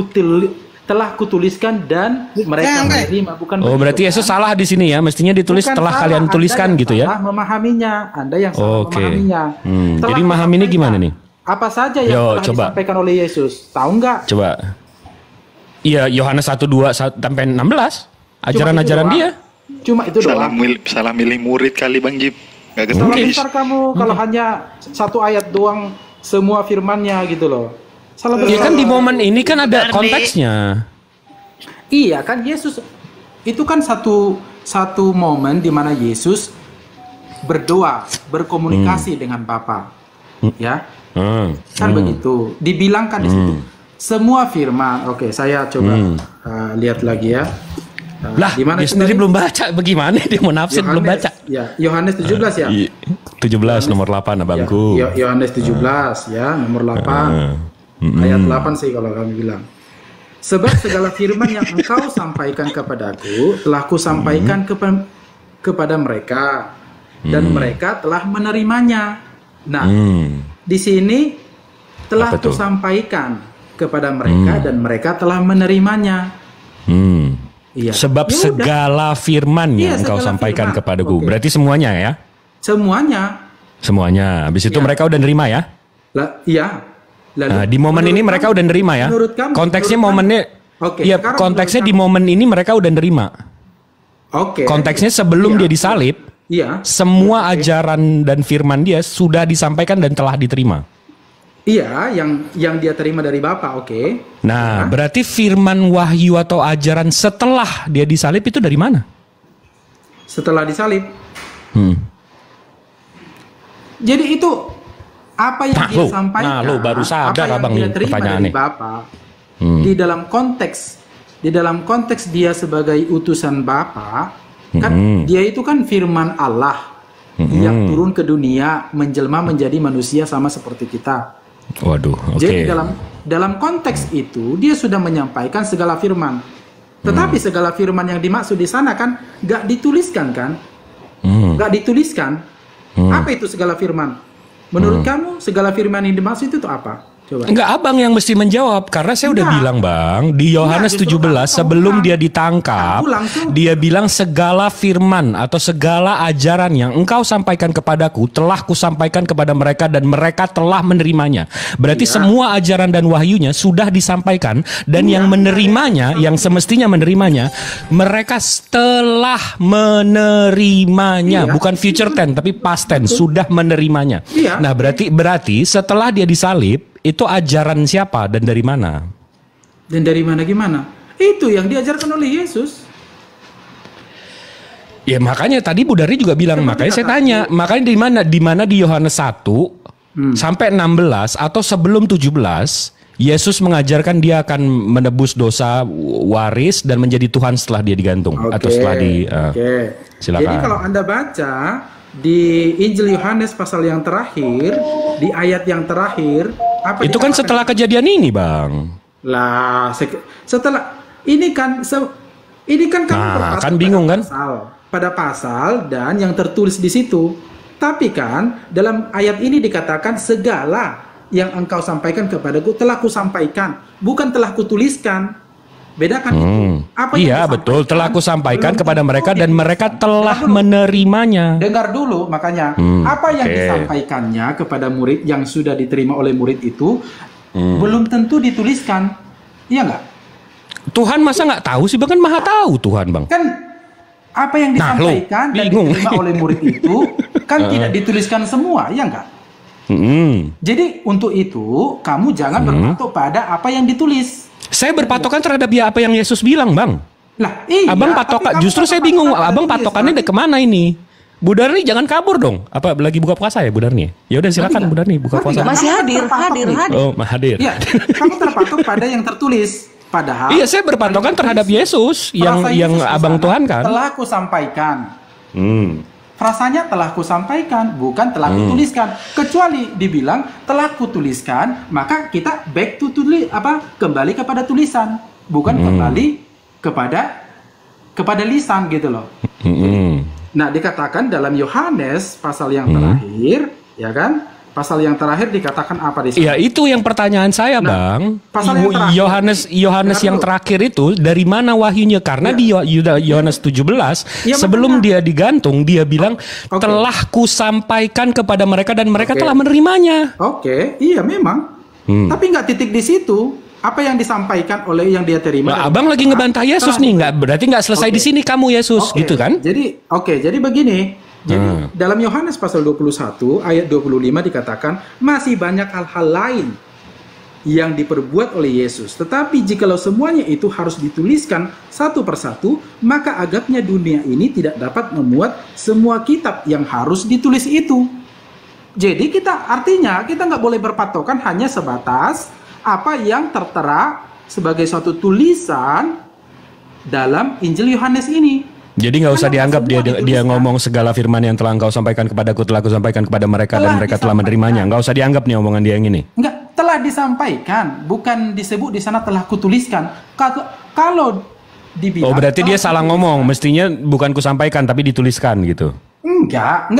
kutuliskan dan mereka menerima, bukan. Oh, berarti Yesus salah di sini ya. Mestinya ditulis bukan telah salah, kalian tuliskan gitu ya. Salah memahaminya, Anda yang salah memahaminya. Jadi memahaminya gimana nih? Apa saja yang telah disampaikan oleh Yesus? Tahu nggak? Coba. Iya, Yohanes 1:2 sampai 16. Ajaran-ajaran dia. Cuma itu doang. Salah milih murid kali Bang Jip. Gak salah besar kamu kalau hanya satu ayat doang semua firmannya gitu loh. Iya kan di momen ini kan ada konteksnya. Iya kan Yesus itu kan satu momen di mana Yesus berdoa, berkomunikasi dengan Bapa. Ya. Kan begitu. Dibilangkan di situ semua firman. Oke, saya coba lihat lagi ya. Lah, dia sendiri belum baca. Bagaimana dia mau nafsir belum baca? Ya, Yohanes 17 ya. 17 nomor 8 abangku. Yohanes 17 ya, nomor 8. Ayat 8 sih kalau kami bilang. Sebab segala firman yang engkau sampaikan kepadaku telah kusampaikan kepada mereka dan mereka telah menerimanya. Nah, di sini telah kusampaikan kepada mereka dan mereka telah menerimanya. Iya. Sebab segala firman yang engkau sampaikan kepadaku. Berarti semuanya ya? Semuanya. Habis itu mereka udah nerima ya? Iya. Nah, di momen ini mereka udah nerima ya. Konteksnya momennya, ya konteksnya di momen ini mereka udah nerima. Konteksnya sebelum dia disalib, semua ajaran dan firman dia sudah disampaikan dan telah diterima. Iya, yang dia terima dari Bapa, Nah, berarti firman wahyu atau ajaran setelah dia disalib itu dari mana? Setelah disalib. Jadi itu apa yang dia sampaikan, baru sadar abang nih pertanyaannya. Di dalam konteks dia sebagai utusan Bapa, kan dia itu kan firman Allah yang turun ke dunia menjelma menjadi manusia sama seperti kita. Waduh, oke. Jadi dalam konteks itu dia sudah menyampaikan segala firman. Tetapi segala firman yang dimaksud di sana kan gak dituliskan kan? Gak dituliskan. Apa itu segala firman? Menurut kamu segala firman yang dimaksud itu apa? Coba. Enggak, abang yang mesti menjawab karena saya udah bilang bang di Yohanes 17 sebelum dia ditangkap dia bilang segala firman atau segala ajaran yang engkau sampaikan kepadaku telah kusampaikan kepada mereka dan mereka telah menerimanya. Berarti semua ajaran dan wahyunya sudah disampaikan dan yang menerimanya, yang semestinya menerimanya, mereka telah menerimanya, bukan future tense tapi past tense, sudah menerimanya. Nah berarti setelah dia disalib itu ajaran siapa dan dari mana? Dan dari mana gimana? Itu yang diajarkan oleh Yesus. Ya makanya tadi Bu Dari juga bilang, makanya saya tanya, makanya di mana di Yohanes 1 sampai 16 atau sebelum 17 Yesus mengajarkan dia akan menebus dosa waris dan menjadi Tuhan setelah dia digantung atau setelah di silakan. Jadi kalau Anda baca di Injil Yohanes pasal yang terakhir, di ayat yang terakhir, apa itu kan setelah kejadian ini, Bang. Lah, setelah ini kan kamu berpatok kan bingung kan? Pada pasal dan yang tertulis di situ. Tapi kan dalam ayat ini dikatakan segala yang engkau sampaikan kepadaku telah kusampaikan, bukan telah kutuliskan. Bedakan itu. Apa iya betul, telah kusampaikan kepada mereka dan mereka telah menerimanya. Dengar dulu, makanya apa yang disampaikannya kepada murid yang sudah diterima oleh murid itu belum tentu dituliskan, iya nggak? Tuhan masa nggak tahu sih, bahkan maha tahu Tuhan, Bang. Kan apa yang disampaikan dan diterima oleh murid itu kan tidak dituliskan semua, iya nggak? Jadi untuk itu kamu jangan berpatok pada apa yang ditulis. Saya berpatokan terhadap apa yang Yesus bilang, Bang. Lah, iya. Abang patokan, justru saya bingung. Abang patokannya kemana ini? Bu Darni jangan kabur dong. Apa lagi buka puasa ya, Bu Darni? Ya udah silakan Bu Darni buka puasa. Masih hadir. Oh, hadir. Iya, kamu terpatok pada yang tertulis. Padahal iya, saya berpatokan terhadap Yesus yang Abang Tuhan kan. Telah aku sampaikan. Frasanya telah kusampaikan, bukan telah kutuliskan. Kecuali dibilang telah kutuliskan, maka kita back to kembali kepada tulisan, bukan kembali kepada lisan gitu loh. Nah, dikatakan dalam Yohanes pasal yang terakhir, ya kan? Pasal yang terakhir dikatakan apa di sini? Ya, itu yang pertanyaan saya, Bang. Pasal Yohanes yang terakhir itu dari mana wahyunya? Karena di Yohanes 17 sebelum dia digantung dia bilang telah kusampaikan kepada mereka dan mereka telah menerimanya. Iya memang. Tapi nggak titik di situ. Apa yang disampaikan oleh yang dia terima? Nah, Abang lagi ngebantah Yesus nih, berarti nggak selesai di sini kamu Yesus, gitu kan? Jadi begini. Jadi dalam Yohanes pasal 21 ayat 25 dikatakan masih banyak hal-hal lain yang diperbuat oleh Yesus. Tetapi jikalau semuanya itu harus dituliskan satu persatu, maka agaknya dunia ini tidak dapat memuat semua kitab yang harus ditulis itu. Jadi artinya kita nggak boleh berpatokan hanya sebatas apa yang tertera sebagai suatu tulisan dalam Injil Yohanes ini. Jadi nggak usah dianggap dia ngomong segala firman yang telah engkau sampaikan kepadaku telah kusampaikan kepada mereka dan mereka telah menerimanya. Nggak usah dianggap nih omongan dia yang ini. Nggak, telah disampaikan, bukan disebut di sana telah kutuliskan. Kalau dibilang, berarti dia salah ngomong. Mestinya bukan kusampaikan tapi dituliskan gitu. Enggak.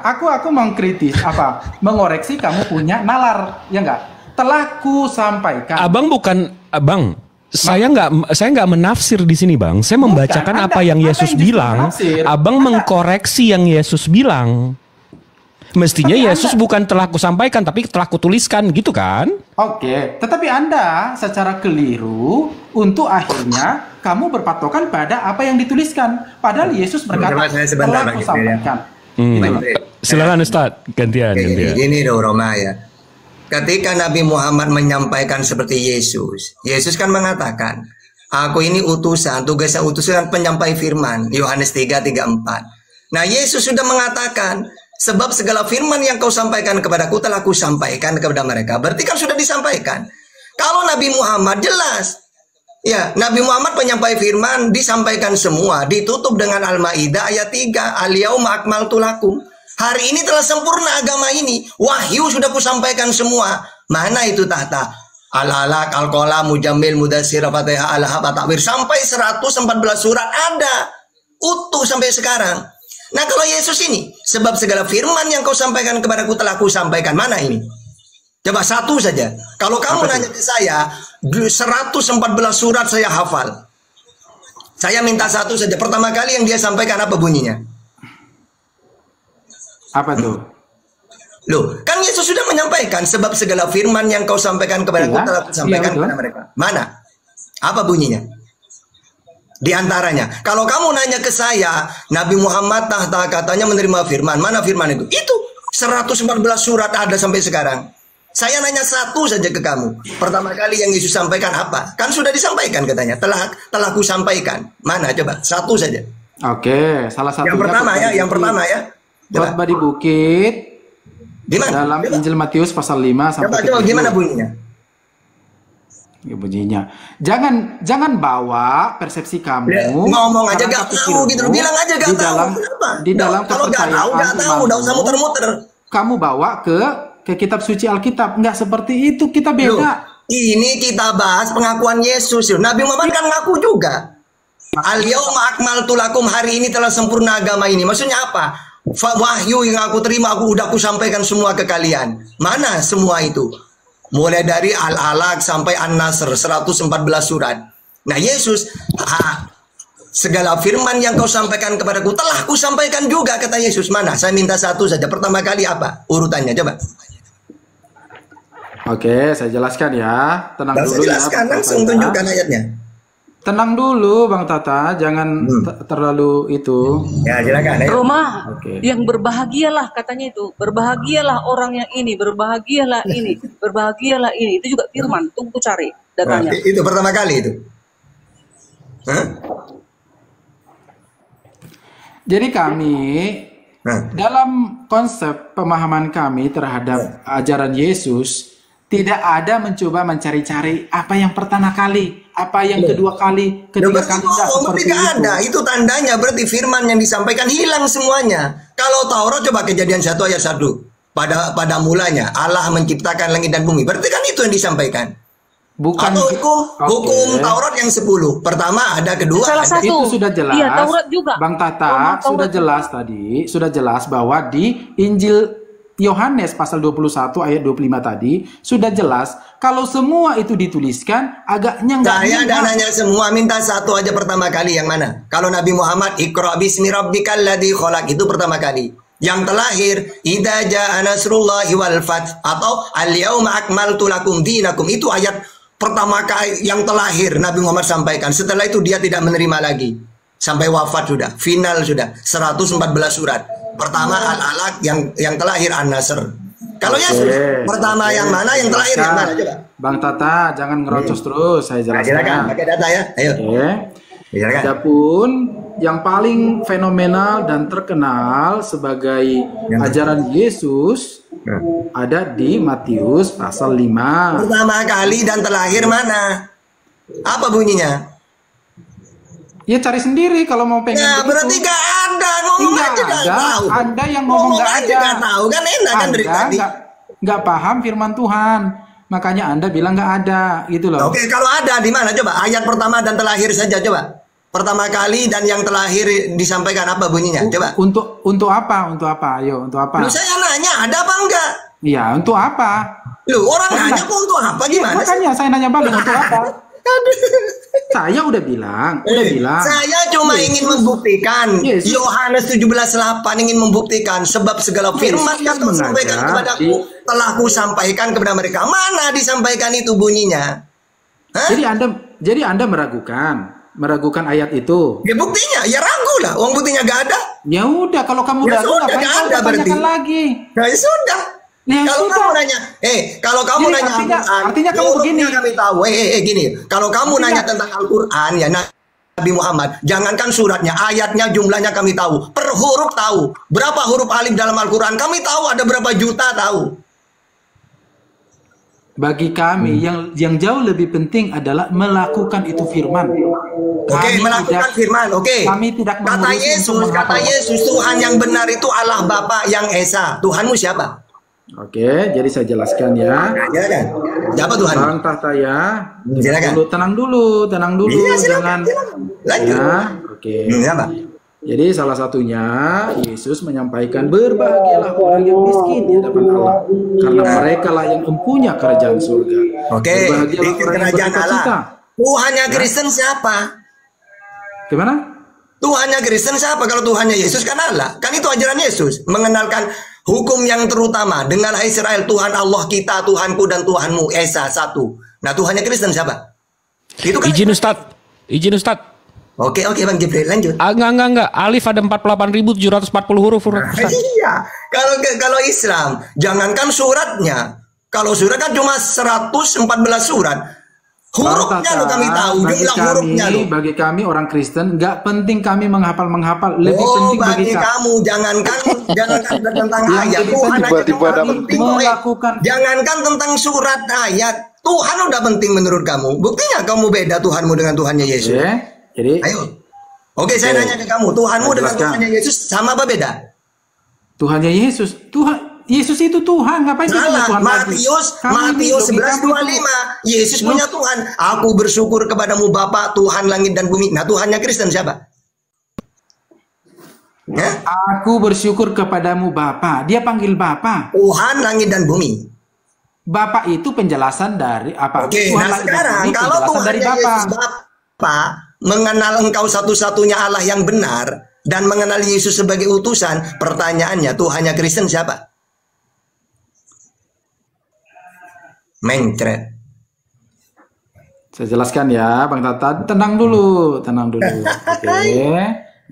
Aku mengkritis mengoreksi kamu punya nalar, ya enggak? Telah kusampaikan. Saya nggak menafsir di sini, Bang. Saya membacakan apa yang Yesus bilang. Abang mengkoreksi yang Yesus bilang. Mestinya Yesus bukan telah kusampaikan, tapi telah kutuliskan, gitu kan? Tetapi Anda secara keliru untuk akhirnya kamu berpatokan pada apa yang dituliskan. Padahal Yesus berkata telah kusampaikan. Silakan Ustaz, gantian. Ini dong Roma ya. Ketika Nabi Muhammad menyampaikan seperti Yesus kan mengatakan, aku ini utusan, tugasnya utusan penyampai firman, Yohanes 3:34. Nah, Yesus sudah mengatakan, sebab segala firman yang kau sampaikan kepadaku telah kusampaikan kepada mereka. Berarti kan sudah disampaikan. Kalau Nabi Muhammad jelas, ya, Nabi Muhammad penyampai firman disampaikan semua, ditutup dengan Al-Maidah ayat 3, Al-yauma akmaltu lakum. Hari ini telah sempurna agama ini. Wahyu sudah kusampaikan semua. Mana itu tahta? Al-Alaq, Al-Qalam, Mujammil, Mudassir, Fatihah, Al-Hab, At-Takwir. Sampai 114 surat ada. Utuh sampai sekarang. Nah kalau Yesus ini, sebab segala firman yang kau sampaikan kepadaku telah kusampaikan. Mana ini? Coba satu saja. Kalau kamu nanya ke saya, 114 surat saya hafal. Saya minta satu saja. Pertama kali yang dia sampaikan apa bunyinya? Apa tuh? Loh, kan Yesus sudah menyampaikan sebab segala firman yang kau sampaikan kepadaku telah kusampaikan kepada mereka. Mana? Apa bunyinya? Di antaranya, kalau kamu nanya ke saya, Nabi Muhammad tahta katanya menerima firman. Mana firman itu? Itu 114 surat ada sampai sekarang. Saya nanya satu saja ke kamu. Pertama kali yang Yesus sampaikan apa? Kan sudah disampaikan katanya. Telah ku sampaikan. Mana coba? Satu saja. Oke, salah satunya. Yang pertama ya. Khotbah di bukit. Gimana? Dalam Injil Matius pasal 5 sampai coba gimana bunyinya? Ya, bunyinya. Jangan bawa persepsi kamu. Ngomong aja gak tahu gitu. Bilang aja gak tahu. Di dalam kalau gak tahu, udah usah muter-muter. Kamu bawa ke kitab suci Alkitab. Nggak seperti itu, kita beda. Loh, ini kita bahas pengakuan Yesus. Nabi Muhammad kan ngaku juga. Al-yauma akmaltu lakum, hari ini telah sempurna agama ini. Maksudnya apa? Wahyu yang aku terima, aku sampaikan semua ke kalian. Mana semua itu? Mulai dari Al-Alaq sampai An-Nasr, 114 surat. Nah Yesus, segala firman yang kau sampaikan kepadaku telah kusampaikan juga, kata Yesus. Mana? Saya minta satu saja. Pertama kali apa? Urutannya coba. Oke, saya jelaskan ya. Tenang dulu ya. Jelaskan, langsung tunjukkan ayatnya. Tenang dulu Bang Tata, jangan terlalu itu. Ya, silakan. Roma, yang berbahagialah katanya itu. Berbahagialah orang yang ini, berbahagialah ini, berbahagialah ini. Itu juga firman, tunggu cari datanya. Nah, itu pertama kali itu. Hah? Jadi kami dalam konsep pemahaman kami terhadap ajaran Yesus tidak ada mencoba mencari-cari apa yang pertama kali, apa yang kedua kali, ketiga kali, tidak seperti itu. Ada. Itu tandanya berarti firman yang disampaikan hilang semuanya. Kalau Taurat coba Kejadian 1 ayat 1. Pada mulanya Allah menciptakan langit dan bumi. Berarti kan itu yang disampaikan. Bukan atau hukum Taurat yang 10. Pertama ada, kedua salah ada. satu. Itu sudah jelas. Iya, Taurat juga. Bang Tata sudah jelas tadi, sudah jelas bahwa di Injil Yohanes pasal 21 ayat 25 tadi sudah jelas kalau semua itu dituliskan agaknya enggak. Saya dan nanya semua, minta satu aja pertama kali yang mana? Kalau Nabi Muhammad Iqra bismi rabbikal ladzi khalaq itu pertama kali. Yang terlahir idza jaa nasrullahi wal fath atau al yauma akmaltu lakum dinakum itu ayat pertama kali yang terlahir Nabi Muhammad sampaikan. Setelah itu dia tidak menerima lagi. Sampai wafat sudah, final sudah 114 surat. Pertama Al-Alaq yang terlahir An-Nasr. Kalau Yesus pertama yang mana, yang terakhir yang mana coba? Bang Tata jangan ngerocos terus, saya jelaskan. Silakan pakai data ya. Ayo. Adapun yang paling fenomenal dan terkenal sebagai ajaran Yesus ada di Matius pasal 5. Pertama kali dan terakhir mana? Apa bunyinya? Ya cari sendiri kalau mau pengen. Ya berarti gak ada, ngomong aja gak tahu. Anda yang ngomong gak ada. Gak tahu kan enak kan dari tadi. Gak paham firman Tuhan, makanya Anda bilang gak ada gitu loh. Oke, kalau ada di mana coba? Ayat pertama dan terakhir saja coba. Pertama kali dan yang terakhir disampaikan apa bunyinya? Coba. Untuk apa? Untuk apa? Ayo, untuk apa? Lu saya nanya ada apa enggak? Iya, untuk apa? Lu orang nanya kok untuk apa gimana? Makanya saya nanya balik untuk apa? Saya udah bilang. Saya cuma ingin membuktikan. Yohanes 17:8 ingin membuktikan sebab segala firman yang kau sampaikan kepadaku telah ku sampaikan kepada mereka. Mana disampaikan itu bunyinya? Hah? Jadi Anda meragukan ayat itu. Ya buktinya, ya ragu lah. Uang buktinya gak ada. Ya udah, kalau kamu ragu ngapain kamu tanyakan lagi? Nah, ya sudah. Ya, kalau kamu nanya, kalau kamu nanya artinya kamu begini. Kami tahu, gini. Kalau kamu nanya tentang Al-Quran, ya Nabi Muhammad, jangankan suratnya, ayatnya, jumlahnya kami tahu, per huruf tahu. Berapa huruf alif dalam Al-Quran? Kami tahu ada berapa juta tahu. Bagi kami yang jauh lebih penting adalah melakukan itu firman. Oke, melakukan firman. Oke. Kami tidak kata Yesus, Tuhan yang benar itu Allah Bapa yang Esa. Tuhanmu siapa? Oke, jadi saya jelaskan ya. Silakan. Siapa Tuhan? Bang Tahtaya, Silakan. tenang dulu. Iya, Jangan. Lanjut. Ya, oke. Siapa? Jadi salah satunya Yesus menyampaikan berbahagialah orang yang miskin di hadapan Allah, karena mereka lah yang mempunyai kerajaan surga. Oke, Berbahagialah di orang yang kerajaan Allah. bercita. Tuhannya Kristen siapa? Gimana? Tuhannya Kristen siapa kalau Tuhannya Yesus kan Allah? Kan itu ajaran Yesus, mengenalkan hukum yang terutama. Dengarlah Israel, Tuhan Allah kita, Tuhanku dan Tuhanmu Esa satu. Nah, Tuhannya Kristen siapa? Itu kan Izin Ustadz. Oke, Bang Jibril, lanjut. Enggak. Alif ada 48.740 huruf. Iya. Kalau Islam, jangankan suratnya. Kalau surat kan cuma 114 surat. Hurufnya lo kami tahu, jumlah hurufnya lo. Bagi kami orang Kristen, nggak penting kami menghafal. Lebih penting bagi kamu, jangankan tentang ayat. Tuhan melakukan. Jangankan tentang surat ayat. Tuhan udah penting menurut kamu. Buktinya kamu beda Tuhanmu dengan Tuhannya Yesus. Jadi, ayo. Oke, saya nanya ke kamu, Tuhanmu dengan Tuhannya Yesus sama apa beda? Tuhannya Yesus, Yesus itu Tuhan, ngapain salah? Tuhan Matius 11:25, Yesus punya Tuhan. Aku bersyukur kepadamu Bapa, Tuhan langit dan bumi. Nah, Tuhannya Kristen siapa? Ya? Aku bersyukur kepadamu Bapa. Dia panggil Bapa. Tuhan langit dan bumi. Bapa itu penjelasan dari apa? Oke, nah sekarang kalau Tuhannya Yesus Bapa mengenal engkau satu-satunya Allah yang benar dan mengenal Yesus sebagai utusan, pertanyaannya Tuhannya Kristen siapa? Mencret. Saya jelaskan ya, Bang Tata. Tenang dulu. Oke,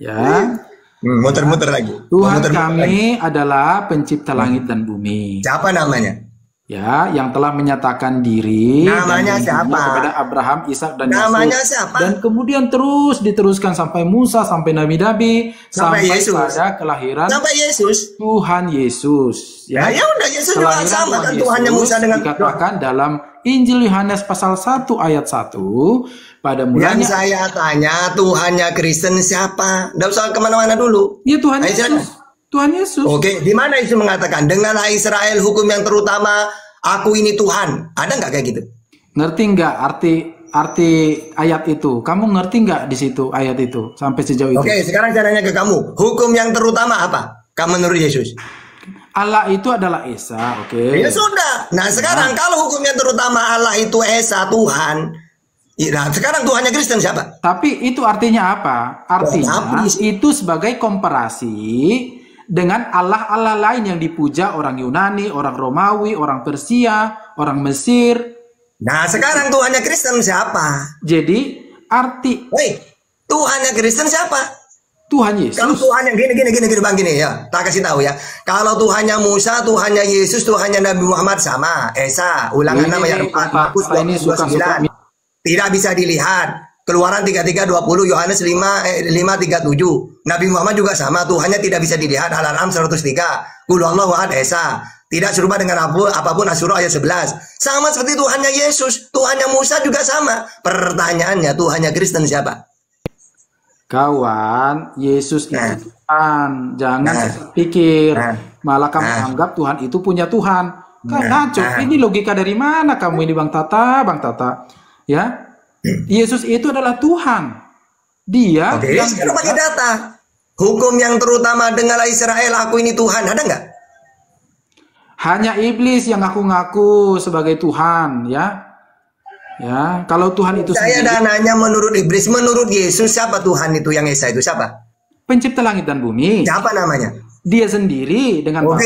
ya. Muter-muter lagi. Tuhan kami adalah pencipta langit dan bumi. Siapa namanya? Ya, yang telah menyatakan diri namanya siapa? Kepada Abraham, Ishak dan namanya Yakub. Siapa? Dan kemudian terus diteruskan sampai Musa, sampai nabi-nabi, sampai Yesus. pada kelahiran sampai Yesus. Tuhan Yesus. Ya udah, Yesus juga sama kan Tuhannya Musa dengan dikatakan dalam Injil Yohanes pasal 1 ayat 1 pada mulanya. Yang saya tanya, Tuhannya Kristen siapa? Nggak usah kemana-mana dulu. Ya Tuhan Yesus. Tuhan Yesus. Oke, di mana Yesus mengatakan dengarlah Israel, hukum yang terutama, aku ini Tuhan. Ada nggak kayak gitu? Ngerti nggak arti ayat itu? Kamu ngerti nggak di situ ayat itu sampai sejauh itu? Oke, sekarang saya nanya ke kamu, hukum yang terutama apa? Kamu menurut Yesus? Allah itu adalah Esa, oke. Ya sudah. Nah sekarang kalau hukum yang terutama Allah itu Esa, Tuhan. Nah sekarang Tuhannya Kristen siapa? Tapi itu artinya apa? Artinya itu sebagai komparasi dengan Allah-Allah lain yang dipuja orang Yunani, orang Romawi, orang Persia, orang Mesir. Nah sekarang Tuhannya Kristen siapa? Jadi arti Tuhannya Kristen siapa? Tuhan Yesus. Kalau Tuhannya gini Bang, gini ya, tak kasih tahu ya. Kalau Tuhannya Musa, Tuhannya Yesus, Tuhannya Nabi Muhammad sama. Esa, Ulangan ayat 4, Markus 29. Tidak bisa dilihat. Keluaran 33:20, Yohanes 5:37. Nabi Muhammad juga sama, Tuhannya tidak bisa dilihat. Al-An'am 103. Qul huwallahu ahad Esa. Tidak serupa dengan apapun Asyura ayat 11. Sama seperti Tuhannya Yesus, Tuhannya Musa juga sama. Pertanyaannya, Tuhannya Kristen siapa? Kawan, Yesus itu Tuhan. Jangan pikir malah kamu anggap Tuhan itu punya Tuhan. Kan ngaco. Ini logika dari mana kamu ini Bang Tata? Ya. Yesus itu adalah Tuhan. Dia yang sekarang pakai data. Hukum yang terutama dengarlah Israel, aku ini Tuhan. Ada nggak? Hanya iblis yang ngaku-ngaku sebagai Tuhan, ya. Ya, kalau Tuhan itu saya nanya menurut iblis, menurut Yesus siapa Tuhan itu yang Esa itu siapa? Pencipta langit dan bumi. Siapa namanya? Dia sendiri dengan Bapa.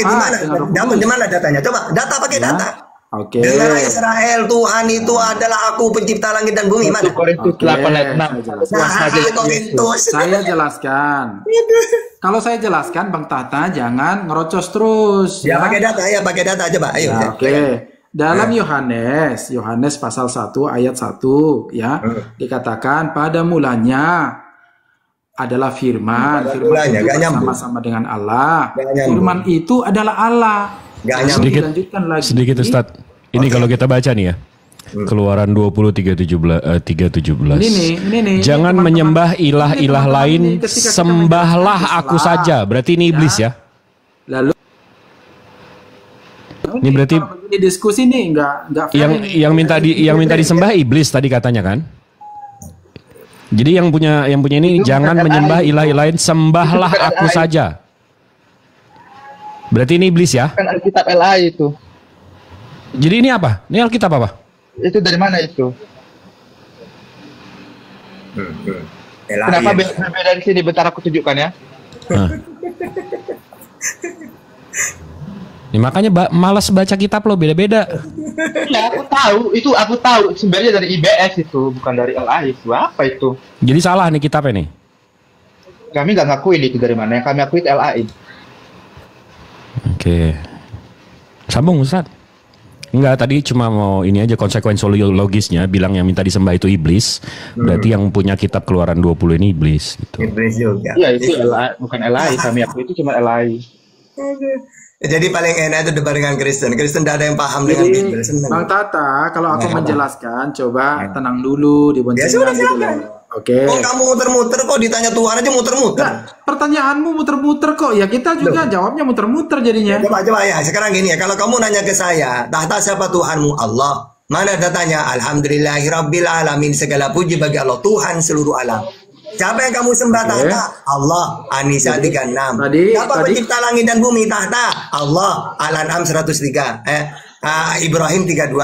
Di mana datanya? Coba data pakai data. Oke. Dengar Israel, Tuhan itu adalah aku pencipta langit dan bumi. Mana? Korintus 8 ayat 6. Saya jelaskan. Kalau saya jelaskan, Bang Tata jangan ngerocos terus. Ya, pakai data ya, pakai data aja, Pak. Ayo. Ya, oke. Dalam Yohanes pasal 1 ayat 1 ya, dikatakan pada mulanya adalah firman. Firman itu sama-sama dengan Allah. Firman itu adalah Allah. Sedikit Ustaz. Ini kalau kita baca nih ya. Keluaran 20 3:17. Ini Jangan teman-teman. menyembah ilah-ilah Ini lain, ketika kita sembahlah menjalankan aku Islam. saja. Berarti ini iblis ya. Lalu Ini berarti kalau begini diskusi nih nggak fair ini. yang minta disembah iblis tadi katanya kan. Jadi yang punya ini jangan menyembah ilah-ilah lain, sembahlah aku saja. Berarti ini iblis ya. Kan Alkitab LAI itu. Jadi ini apa? Ini Alkitab apa? Itu dari mana itu? Kenapa beda di sini? Bentar aku tunjukkan ya. Hah. Ini makanya malas baca kitab lo, beda-beda. Ya, aku tahu sebenarnya dari IBS itu, bukan dari LAI itu. Apa itu? Jadi salah nih kitabnya nih. Kami nggak ngakuin itu dari mana. Yang kami akui itu LAI. Oke. Sambung Ustaz. Enggak, tadi cuma mau ini aja konsekuensi logisnya, bilang yang minta disembah itu iblis. Berarti yang punya kitab Keluaran 20 ini iblis gitu. Iblis juga. Iya, itu LAI, bukan LAI. Kami akui itu cuma LAI. Jadi paling enak itu debat dengan Kristen. Kristen tidak ada yang paham dengan Jadi, Bible. Senang. Bang Tata, kalau aku menjelaskan, coba tenang dulu, Ya diboncengkan sudah, gitu silakan. loh. Oke. Oh, kamu muter-muter kok ditanya Tuhan aja muter-muter. Nah, pertanyaanmu muter-muter kok. Ya kita juga jawabnya muter-muter jadinya. Coba ya, sekarang gini ya, kalau kamu nanya ke saya, tahta siapa Tuhanmu? Allah. Mana datanya? Alhamdulillahirabbil alamin, segala puji bagi Allah, Tuhan seluruh alam. Siapa yang kamu sembah tahta? Allah. An-Nisa 36. Siapa pencipta langit dan bumi? Tahta Allah. Al-An'am 103. Ibrahim 32.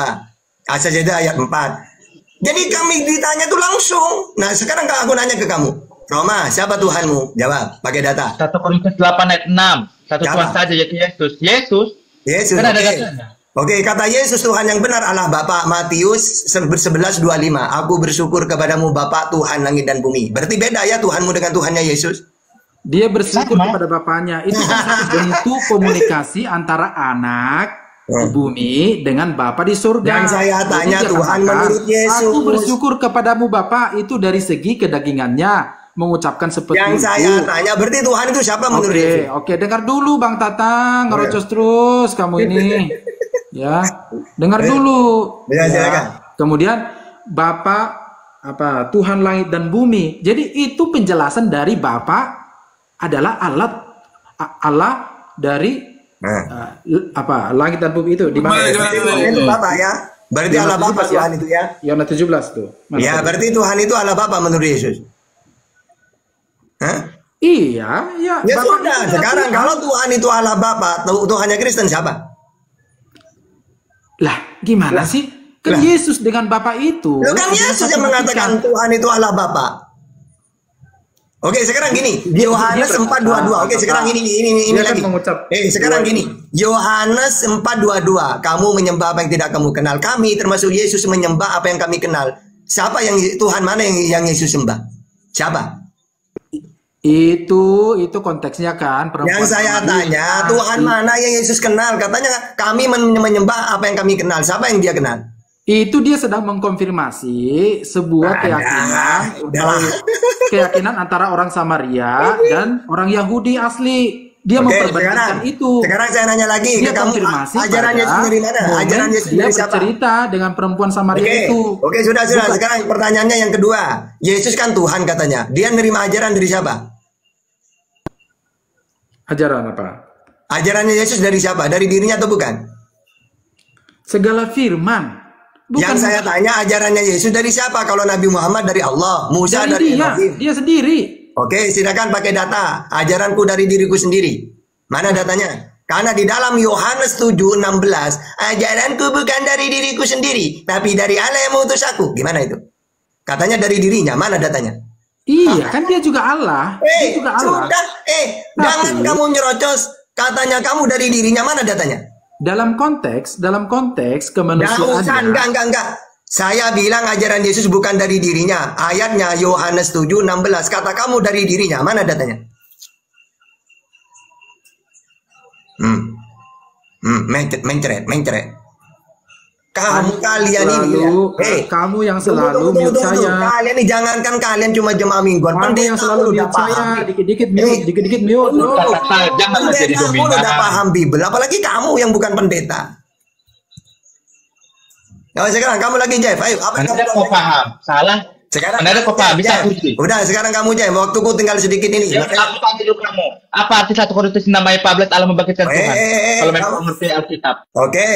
As-Sajdah ayat 4. Jadi kami ditanya tuh langsung. Nah, sekarang aku nanya ke kamu. Roma, siapa Tuhanmu? Jawab, pakai data. 1 Korintus 8 ayat 6. Satu Tuhan saja, yaitu Yesus. Yesus. Kan ada Oke. datanya. Oke, kata Yesus Tuhan yang benar Allah Bapa. Matius 11:25. Aku bersyukur kepadamu Bapa Tuhan langit dan bumi. Berarti beda ya Tuhanmu dengan Tuhannya Yesus? Dia bersyukur kepada bapaknya. Itu kan satu bentuk komunikasi antara anak di bumi dengan Bapa di surga. Yang saya tanya Jadi dia Tuhan katakan, menurut Yesus. Aku bersyukur kepadamu Bapa, itu dari segi kedagingannya mengucapkan seperti Yang itu. saya tanya berarti Tuhan itu siapa menurut Yesus? Oke, dengar dulu Bang Tatang, ngerocos terus kamu ini. Ya, dengar dulu. Ya, silakan. Kemudian Bapa Tuhan langit dan bumi. Jadi itu penjelasan dari Bapa adalah Allah dari langit dan bumi itu di mana? Itu Bapak ya. Berarti Allah Bapa Tuhan itu ya. Yohanes 17 tuh. Ya, berarti Tuhan itu Allah Bapa menurut Yesus. Hah? Iya, ya. Ya Bapak sudah, itu sekarang Tuhan. kalau Tuhan itu Allah Bapa, Tuhannya Kristen siapa? Lah, gimana sih? Kan Yesus dengan Bapa itu. Loh, kan Yesus yang mengatakan Tuhan itu Allah Bapa. Oke, sekarang gini, Yohanes 4:22. Oke, sekarang ini lagi. Sekarang gini, Yohanes 4:22. Kamu menyembah apa yang tidak kamu kenal. Kami termasuk Yesus menyembah apa yang kami kenal. Siapa yang Tuhan mana yang Yesus sembah? Siapa? Itu konteksnya kan perempuan. Yang saya tanya, Tuhan mana yang Yesus kenal? Katanya kami menyembah apa yang kami kenal. Siapa yang dia kenal? Itu dia sedang mengkonfirmasi sebuah keyakinan antara orang Samaria dan orang Yahudi asli. Dia memperbandingkan itu. Sekarang saya nanya lagi dia ke kamu, konfirmasi ajaran Yesus dari mana? Ajaran Yesus dia dari siapa? bercerita dengan perempuan Samaria itu. Oke, sudah. Bukan. Sekarang pertanyaannya yang kedua. Yesus kan Tuhan katanya. Dia nerima ajaran dari siapa? Ajaran apa? Ajarannya Yesus dari siapa? Dari dirinya atau bukan? Segala firman. Yang saya tanya ajarannya Yesus dari siapa? Kalau Nabi Muhammad dari Allah, Musa dari Ibrahim. Dia sendiri. Oke, silakan pakai data. Ajaranku dari diriku sendiri. Mana datanya? Karena di dalam Yohanes 7:16, ajaranku bukan dari diriku sendiri, tapi dari Allah yang mengutus aku. Gimana itu? Katanya dari dirinya. Mana datanya? Iya, kan dia juga Allah. Dia juga Allah. Sudah. Jangan kamu nyerocos. Katanya kamu dari dirinya. Mana datanya? Dalam konteks kemanusiaan. Enggak. Saya bilang ajaran Yesus bukan dari dirinya. Ayatnya Yohanes 7:16. Kata kamu dari dirinya. Mana datanya? Mencret. Kalian ini ya. Kamu yang selalu mute saya. Kalian ini jangankan kalian cuma jemaah mingguan. Kamu yang selalu mute saya. Dikit-dikit mute. Jangan jadi pendeta dominan. udah paham Bible. Apalagi kamu yang bukan pendeta. Nah, sekarang kamu lagi Jeff. Ayo, apa yang Anda kamu kok paham? Salah. Sekarang Anda kok paham? Bisa Jeff. kunci. Udah, sekarang kamu Jeff. Waktuku tinggal sedikit ini. Ya, aku tanya dulu kamu. Apa arti 1 Korintus 6 ayat 14 Allah membangkitkan Tuhan? Kalau memang mengerti Alkitab. Oke.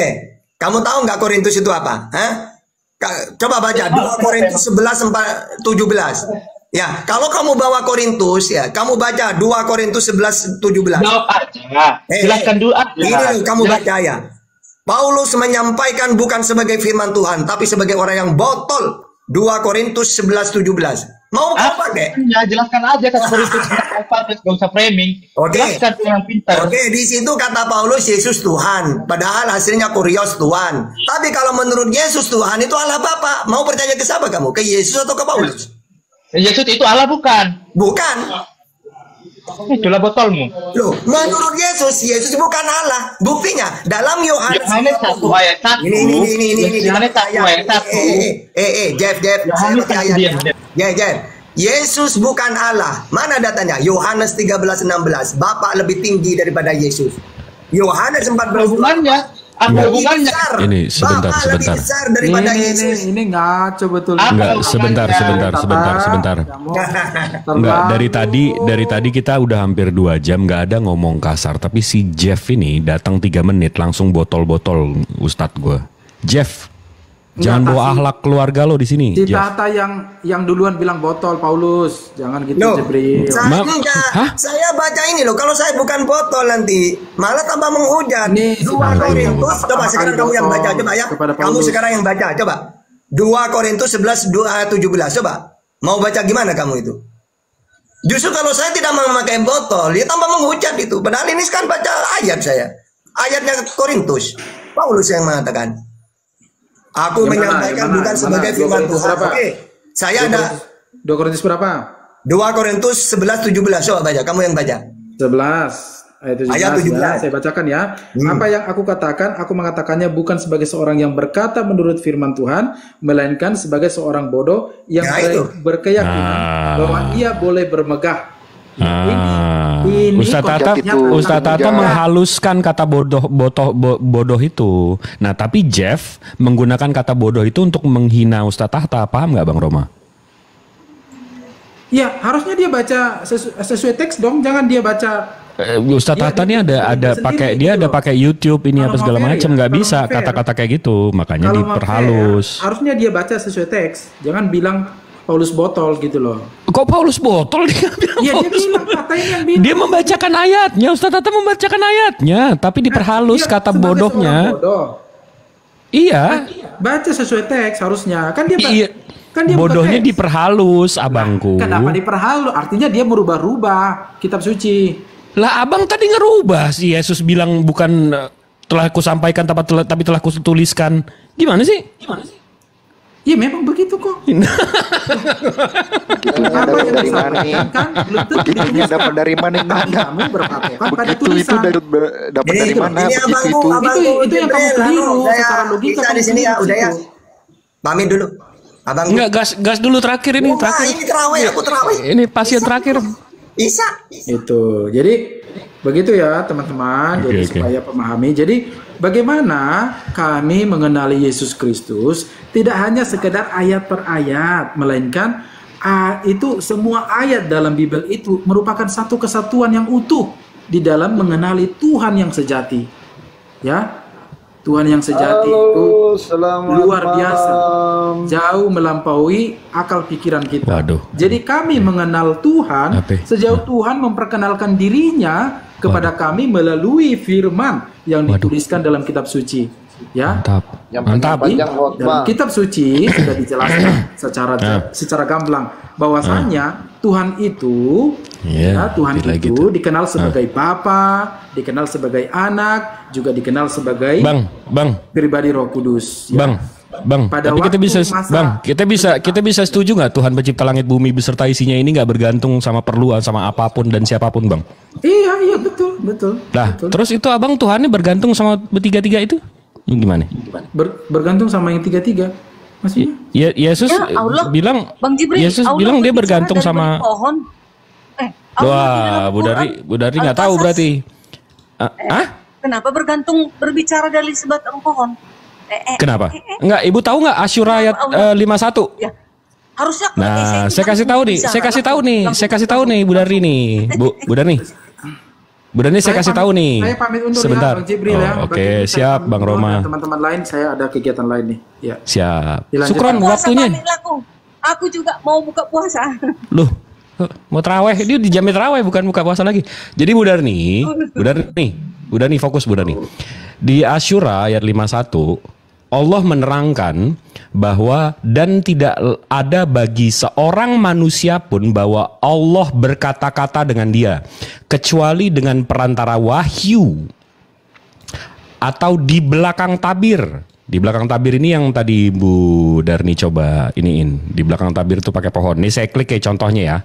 Kamu tahu nggak Korintus itu apa? Hah? Coba baca 2 Korintus 11:17. Ya, kalau kamu bawa Korintus ya, kamu baca 2 Korintus 11:17. Jawab aja. Jelaskan dulu aja. Ini loh, kamu baca ya. Paulus menyampaikan bukan sebagai firman Tuhan, tapi sebagai orang yang botol. 2 Korintus 11:17. Mau kamu pakai? Ya, jelaskan aja 1 Korintus 14, gak usah framing. Oke. Jelaskan yang pintar. Oke, di situ kata Paulus Yesus Tuhan, padahal hasilnya Kurios Tuhan. Tapi kalau menurut Yesus Tuhan itu Allah Bapa, mau percaya ke siapa kamu? Ke Yesus atau ke Paulus? Yesus itu Allah bukan? Bukan. Itulah botolmu. Loh, menurut Yesus, Yesus bukan Allah. Buktinya dalam Yohanes 1 ayat 1. Ini Yohanes 1 ayat 1. Jeff, saya pakai ayatnya. Jeff. Yesus bukan Allah. Mana datanya? Yohanes 13:16. Bapa lebih tinggi daripada Yesus. Yohanes 14. Hubungannya? Apa hubungannya? Ini sebentar. Lebih besar daripada Yesus. Ini ngaco betul. Enggak, sebentar. Enggak, dari tadi kita udah hampir 2 jam nggak ada ngomong kasar, tapi si Jeff ini datang 3 menit langsung botol-botol Ustadz gue. Jeff, jangan bawa akhlak keluarga lo di sini. Si Jeff. Tata yang duluan bilang botol, Paulus. Jangan gitu, Jibril. Saya baca ini loh. Kalau saya bukan botol nanti malah tambah menghujat. 2 Korintus. Coba sekarang kamu yang baca, coba ya. Kamu sekarang yang baca, coba. 2 Korintus 11:17. Coba. Mau baca gimana kamu itu? Justru kalau saya tidak memakai botol, dia tambah menghujat itu. Padahal ini sekarang baca ayat saya. Ayatnya Korintus. Paulus yang mengatakan, aku menyampaikan bukan sebagai firman Tuhan. Oke. Saya ada 2 Korintus berapa? 2 Korintus 11:17. Coba baca, kamu yang baca. 11 ayat 17. Ya, saya bacakan ya. Apa yang aku katakan, aku mengatakannya bukan sebagai seorang yang berkata menurut firman Tuhan, melainkan sebagai seorang bodoh yang berkeyakinan bahwa ia boleh bermegah. Ustadz Tata menghaluskan kata bodoh itu. Nah, tapi Jeff menggunakan kata bodoh itu untuk menghina Ustadz Tata. Paham nggak Bang Roma? Ya, harusnya dia baca sesuai teks dong. Jangan dia baca. Ustadz Tata nih ada pakai YouTube ini apa segala macam, nggak bisa kata-kata kayak gitu. Makanya diperhalus. Harusnya dia baca sesuai teks. Jangan bilang Paulus botol gitu loh. Kok Paulus botol? Dia bilang dia membacakan ayatnya. Ustadz Tata membacakan ayatnya, tapi diperhalus kata bodohnya. Iya. Baca sesuai teks harusnya. Kan dia bodohnya diperhalus, abangku. Kenapa diperhalus? Artinya dia merubah-rubah kitab suci. Lah abang tadi ngerubah sih. Yesus bilang bukan telah kusampaikan tapi telah kutuliskan. Gimana sih? Ya memang begitu kok. Apa yang disampaikan kan belum tentu dapat dari mana? Kamu berpatokan pada Begitu itu tulisan. dapat dari mana? Ini Itu yang kamu keliru secara logika. Di sini ya, udah ya. Pamit dulu. Abang. Enggak, gas dulu terakhir ini. Ini terawih, aku terawih. Ini pasien terakhir. Isa. Itu. Jadi begitu ya teman-teman. Jadi supaya pemahami. Jadi bagaimana kami mengenali Yesus Kristus tidak hanya sekedar ayat per ayat, melainkan itu semua ayat dalam Bible itu merupakan satu kesatuan yang utuh di dalam mengenali Tuhan yang sejati. Ya. Tuhan yang sejati itu luar biasa, jauh melampaui akal pikiran kita. Jadi kami mengenal Tuhan sejauh Tuhan memperkenalkan dirinya kepada kami melalui firman yang dituliskan dalam kitab suci. Ya, mantap. Dalam kitab suci sudah dijelaskan secara gamblang bahwasanya Tuhan itu dikenal sebagai Bapa, dikenal sebagai Anak, juga dikenal sebagai pribadi Roh Kudus. Ya. Bang, tapi kita bisa setuju nggak Tuhan pencipta langit bumi beserta isinya ini nggak bergantung sama perluan sama apapun dan siapapun, Bang? Iya betul. Lah, terus itu abang Tuhannya bergantung sama bertiga-tiga itu? Gimana? Bergantung sama yang tiga-tiga. Maksudnya? Yesus bilang, Bang Jibril, Yesus bilang dia bergantung sama pohon. Wah, Bu Dari nggak tahu berarti. Kenapa bergantung berbicara dari sebatang pohon? Kenapa? Enggak, Ibu tahu nggak Asyura ayat 51? Ya. Harusnya Nah, saya kasih tahu nih, saya kasih tahu nih, Bu Darni nih. Bu Darni. Bu Darni saya kasih tahu nih. Saya pamit undur Sebentar. ya, Bang Jibril ya. Oke, Bagi saya siap pamit Bang undur, Roma. dan teman-teman lain saya ada kegiatan lain nih. Ya. Siap. Dilanjut. Sukron waktunya. Aku juga mau buka puasa. Loh, mau terawih, dia dijamin terawih bukan buka puasa lagi. Jadi Bu Darni fokus Bu Darni. Di Asyura ayat 51, Allah menerangkan bahwa dan tidak ada bagi seorang manusia pun bahwa Allah berkata-kata dengan dia kecuali dengan perantara wahyu atau di belakang tabir. Di belakang tabir ini yang tadi Bu Darni coba iniin. Di belakang tabir itu pakai pohon. Ini saya klik kayak contohnya ya.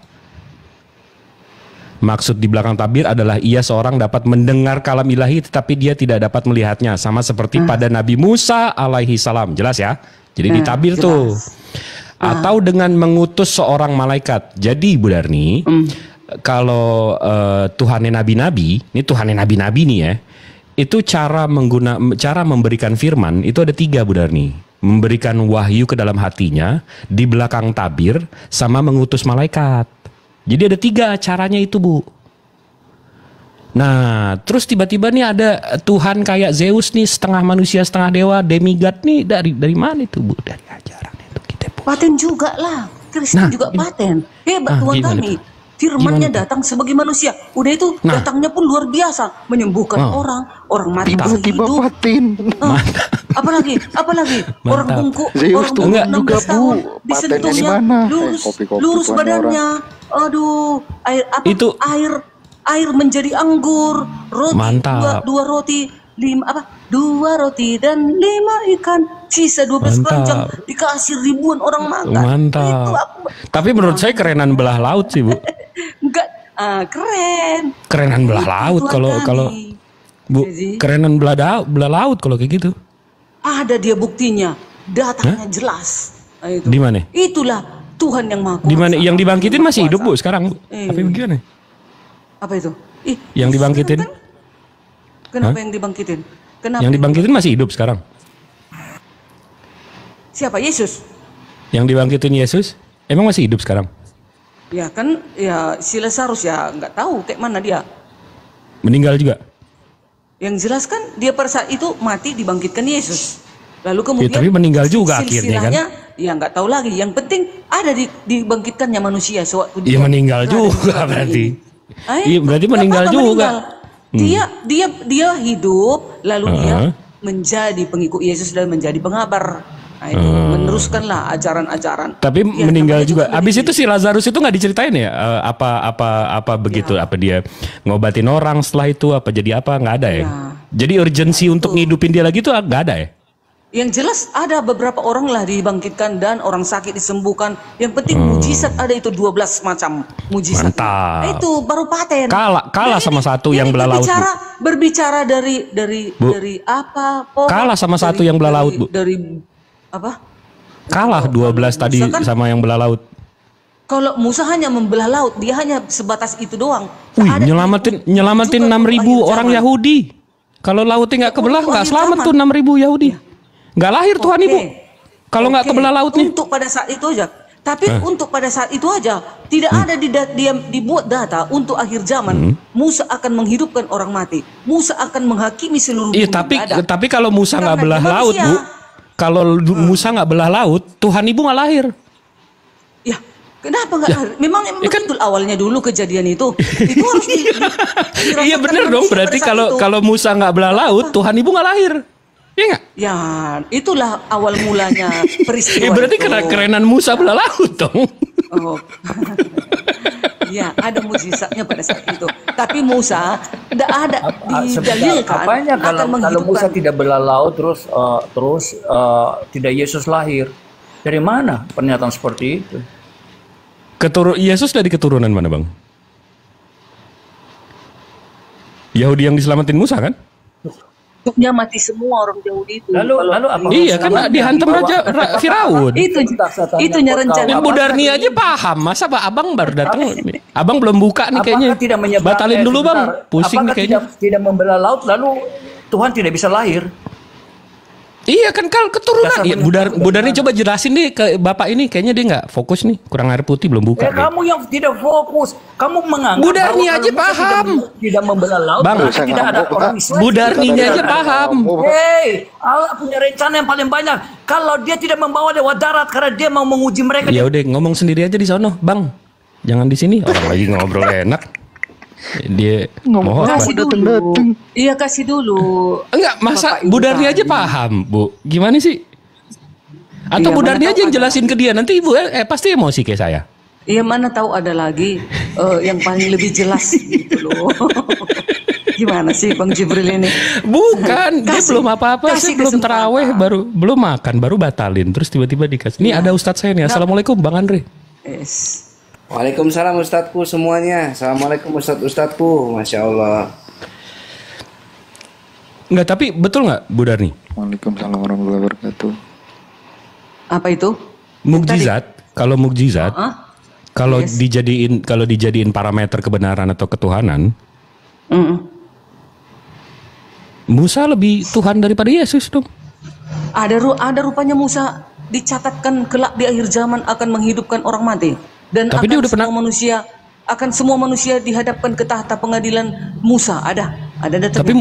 Maksud di belakang tabir adalah ia seorang dapat mendengar kalam ilahi tetapi dia tidak dapat melihatnya. Sama seperti pada Nabi Musa alaihi salam. Jelas ya? Jadi di tabir tuh. Atau dengan mengutus seorang malaikat. Jadi Bu Darni, kalau Tuhannya nabi-nabi, ini Tuhannya nabi-nabi nih ya. Itu cara memberikan firman itu ada 3 Bu Darni. Memberikan wahyu ke dalam hatinya, di belakang tabir, sama mengutus malaikat. Jadi ada 3 caranya itu Bu. Nah terus tiba-tiba nih ada Tuhan kayak Zeus nih, setengah manusia setengah dewa, demigod nih, dari mana itu Bu? Dari ajaran itu kita Bu. Paten juga lah, Kristen juga paten. Hebat Tuhan kami. Firmannya datang sebagai manusia. Udah itu datangnya pun luar biasa, menyembuhkan orang mati tiba-tiba hidup. patin. Apalagi orang bungkuk, Zeus tuh orang juga 16 tahun Bu. Patennya di disentuhnya mana? lurus badannya. Aduh, air menjadi anggur, roti dua roti, 2 roti dan 5 ikan, sisa 12 keranjang dikasih ribuan orang makan. Mantap. Tapi menurut saya kerenan belah laut sih Bu. Enggak, keren. Kerenan belah laut kalau Bu, kerenan belah laut kalau kayak gitu. Ada dia buktinya, datanya jelas. Nah, itu. Di mana? Itulah Tuhan yang Maha Kuasa. Di mana? Yang dibangkitin masih hidup Bu sekarang Bu. Tapi bagaimana? Apa itu? Yang dibangkitin? Kenapa yang dibangkitin? Kenapa? Yang dibangkitin masih hidup sekarang. Siapa? Yesus. Yang dibangkitin Yesus emang masih hidup sekarang? Ya kan, ya si Lazarus ya nggak tahu kayak mana dia. Meninggal juga. Yang jelas kan dia pada saat itu mati dibangkitkan Yesus. Lalu kemudian tapi meninggal juga akhirnya kan? Ya nggak tahu lagi. Yang penting ada dibangkitkannya manusia sewaktu dia meninggal juga berarti. Iya berarti meninggal juga. Dia hidup lalu dia menjadi pengikut Yesus dan menjadi pengabar. Nah, itu meneruskanlah ajaran-ajaran. Tapi ya, meninggal juga. Habis itu si Lazarus itu nggak diceritain ya apa begitu? Apa dia ngobatin orang setelah itu? Apa jadi apa? Nggak ada ya. Jadi urgensi untuk ngidupin dia lagi itu nggak ada ya. Yang jelas ada beberapa orang lah dibangkitkan dan orang sakit disembuhkan. Yang penting mujizat ada itu 12 macam mujizat. Mantap. Itu baru paten. Kalah sama satu yang belah laut. Berbicara dari apa? Kalah sama satu yang belah laut Bu. Dari apa? Kalah 12 tadi sama yang belah laut. Kalau Musa hanya membelah laut, dia hanya sebatas itu doang. Nyelamatin 6.000 orang Yahudi. Kalau lautnya nggak kebelah, nggak selamat tuh 6.000 Yahudi. Nggak lahir Tuhan Ibu. Kalau nggak kebelah lautnya. Untuk pada saat itu aja. Tapi untuk pada saat itu aja tidak ada dibuat data untuk akhir zaman. Musa akan menghidupkan orang mati. Musa akan menghakimi seluruh bumi. Iya, tapi kalau Musa nggak belah laut Bu, kalau Musa nggak belah laut, Tuhan Ibu nggak lahir. Ya, kenapa nggak lahir? Memang betul awalnya dulu kejadian itu. Itu harus iya benar dong. Berarti kalau Musa nggak belah laut, Tuhan Ibu nggak lahir. Iya nggak? Ya, itulah awal mulanya peristiwa. Berarti kerenan Musa belah laut dong. Oh. Ya, ada mujizatnya pada saat itu. Tapi Musa tidak ada didalilkan. Apanya kalau Musa tidak belah laut terus tidak Yesus lahir? Dari mana pernyataan seperti itu? Yesus dari keturunan mana Bang? Yahudi yang diselamatin Musa kan? Hidupnya mati semua orang Yahudi itu. Lalu apa? Iya kan dihantam Raja Firaun. Itunya rencana. Bu Darni aja paham. Masa Pak Abang baru datang? Abang belum buka nih kayaknya. Batalin dulu Bang. Pusing nih kayaknya. Tidak membelah laut lalu Tuhan tidak bisa lahir. Iya kan kalau keturunan. Ya, Budar nih coba jelasin nih ke bapak ini. Kayaknya dia nggak fokus nih. Kurang air putih belum buka. Kamu yang tidak fokus. Kamu menganggap Budarni aja paham. Tidak membelah laut. Bang, tidak ada orang Islam. Budarninya aja paham. Hei, Allah punya rencana yang paling banyak. Kalau dia tidak membawa lewat darat karena dia mau menguji mereka. Ya udah ngomong sendiri aja di sono, Bang. Jangan di sini. Orang lagi ngobrol enak. Dia mau kasih dulu. Iya kasih dulu. Enggak, masa Budarni aja paham, Bu. Gimana sih? Atau Iya, Budarni mana aja yang tahu jelasin ke dia. Nanti Ibu pasti emosi kayak saya. Iya mana tahu ada lagi yang paling lebih jelas gitu loh. Gimana sih Bang Jibril ini? Bukan, dia belum apa-apa, saya belum terawih, belum makan, baru batalin, terus tiba-tiba dikasih. Ini ada Ustadz saya nih. Assalamualaikum Bang Andre. Yes. Waalaikumsalam Ustadku semuanya. Assalamualaikum Ustadku. Masya Allah. Enggak, tapi betul nggak Bu Darni? Waalaikumsalam warahmatullahi wabarakatuh. Apa itu? Mukjizat, kalau mukjizat, kalau dijadiin parameter kebenaran atau ketuhanan, Musa lebih Tuhan daripada Yesus dong. Ada rupanya Musa dicatatkan kelak di akhir zaman akan menghidupkan orang mati. Dan tapi dia udah semua manusia dihadapkan ke tahta pengadilan Musa. Ada tapi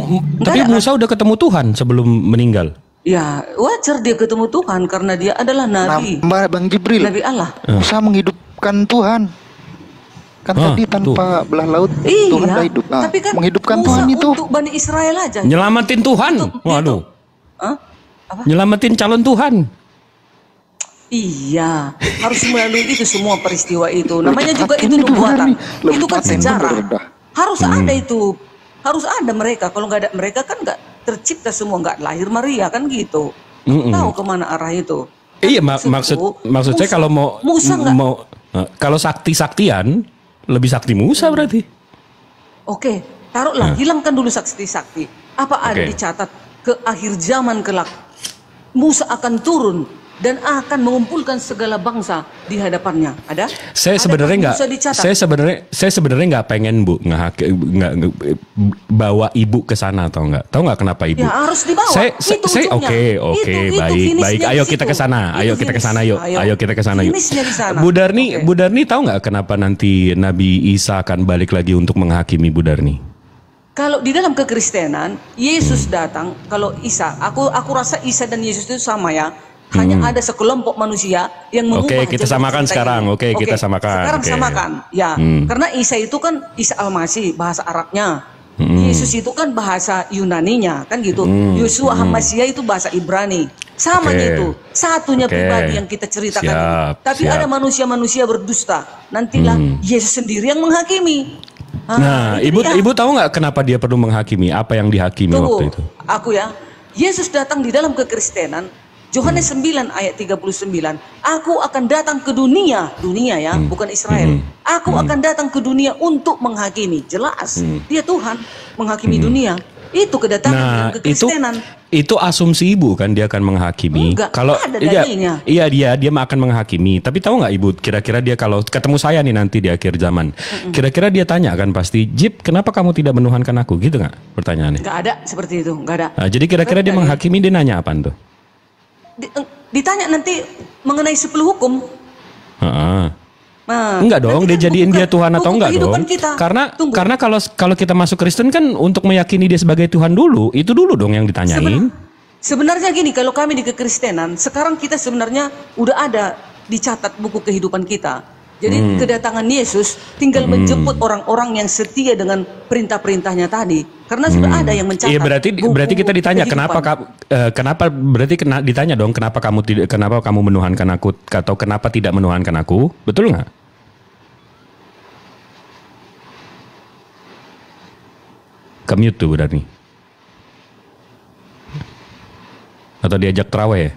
Musa udah ketemu Tuhan sebelum meninggal. Ya wajar dia ketemu Tuhan karena dia adalah nabi. Bang Jibril, Nabi Allah. Musa menghidupkan Tuhan. Kan tadi tanpa belah laut Tuhan dah hidup. Nah, tapi kan menghidupkan Musa Tuhan itu untuk Bani Israel aja. Nyelamatin Tuhan. Waduh. Nyelamatin calon Tuhan. Iya, harus melalui itu semua peristiwa itu. Namanya juga itu nubuatan. Itu kan sejarah. Harus ada itu. Harus ada mereka. Kalau nggak ada mereka kan nggak tercipta semua, nggak lahir Maria kan gitu. Tahu kemana arah itu? Iya, maksud saya kalau kalau sakti-saktian lebih sakti Musa berarti. Oke, taruhlah hilangkan dulu sakti-sakti. Apa ada dicatat ke akhir zaman kelak Musa akan turun dan akan mengumpulkan segala bangsa di hadapannya. Ada? Saya sebenarnya nggak pengen Bu bawa ibu ke sana atau nggak? Tahu nggak kenapa ibu? Ya harus dibawa. Baik. Ayo kita ke sana. Ayo kita ke sana yuk. Bu Darni tahu nggak kenapa nanti Nabi Isa akan balik lagi untuk menghakimi Bu Darni? Kalau di dalam kekristenan Yesus datang. Kalau Isa, aku rasa Isa dan Yesus itu sama ya. Hanya ada sekelompok manusia yang mengubah. Kita samakan sekarang. Kita samakan. Sekarang samakan. Ya, karena Isa itu kan Isa Al-Masih bahasa Arabnya. Yesus itu kan bahasa Yunaninya, kan gitu. Yosua Hamasiah itu bahasa Ibrani. Sama gitu. Satunya pribadi yang kita ceritakan ini. Tapi ada manusia-manusia berdusta. Nantilah Yesus sendiri yang menghakimi. Nah, ibu tahu nggak kenapa dia perlu menghakimi? Apa yang dihakimi waktu itu? Yesus datang di dalam kekristenan. Yohanes 9 ayat 39. Aku akan datang ke dunia ya, bukan Israel. Aku akan datang ke dunia untuk menghakimi. Jelas, dia Tuhan menghakimi dunia. Itu kedatangan dalam kekristenan. Itu asumsi ibu kan dia akan menghakimi. Kalau ada dalilnya. Dia akan menghakimi. Tapi tahu nggak ibu, kira-kira dia kalau ketemu saya nih nanti di akhir zaman, kira-kira dia tanya kan pasti, Jip, kenapa kamu tidak menuhankan aku? Gitu nggak pertanyaannya? Nggak ada seperti itu, nggak ada. Nah, jadi kira-kira dia menghakimi, dia nanya apaan tuh? Ditanya nanti mengenai 10 hukum. Enggak dong, dia jadiin dia Tuhan atau enggak dong? Karena kalau kita masuk Kristen kan untuk meyakini dia sebagai Tuhan dulu, itu dulu dong yang ditanyain. Sebenarnya gini, kalau kami di kekristenan, sekarang kita sebenarnya udah ada dicatat buku kehidupan kita. Jadi kedatangan Yesus tinggal menjemput orang-orang yang setia dengan perintah-perintahnya tadi. Karena sudah ada yang mencatat. Iya, berarti kita ditanya kenapa ditanya dong kenapa kamu menuhankan aku atau kenapa tidak menuhankan aku? Betul nggak? Commute tuh berarti. Atau diajak terawih ya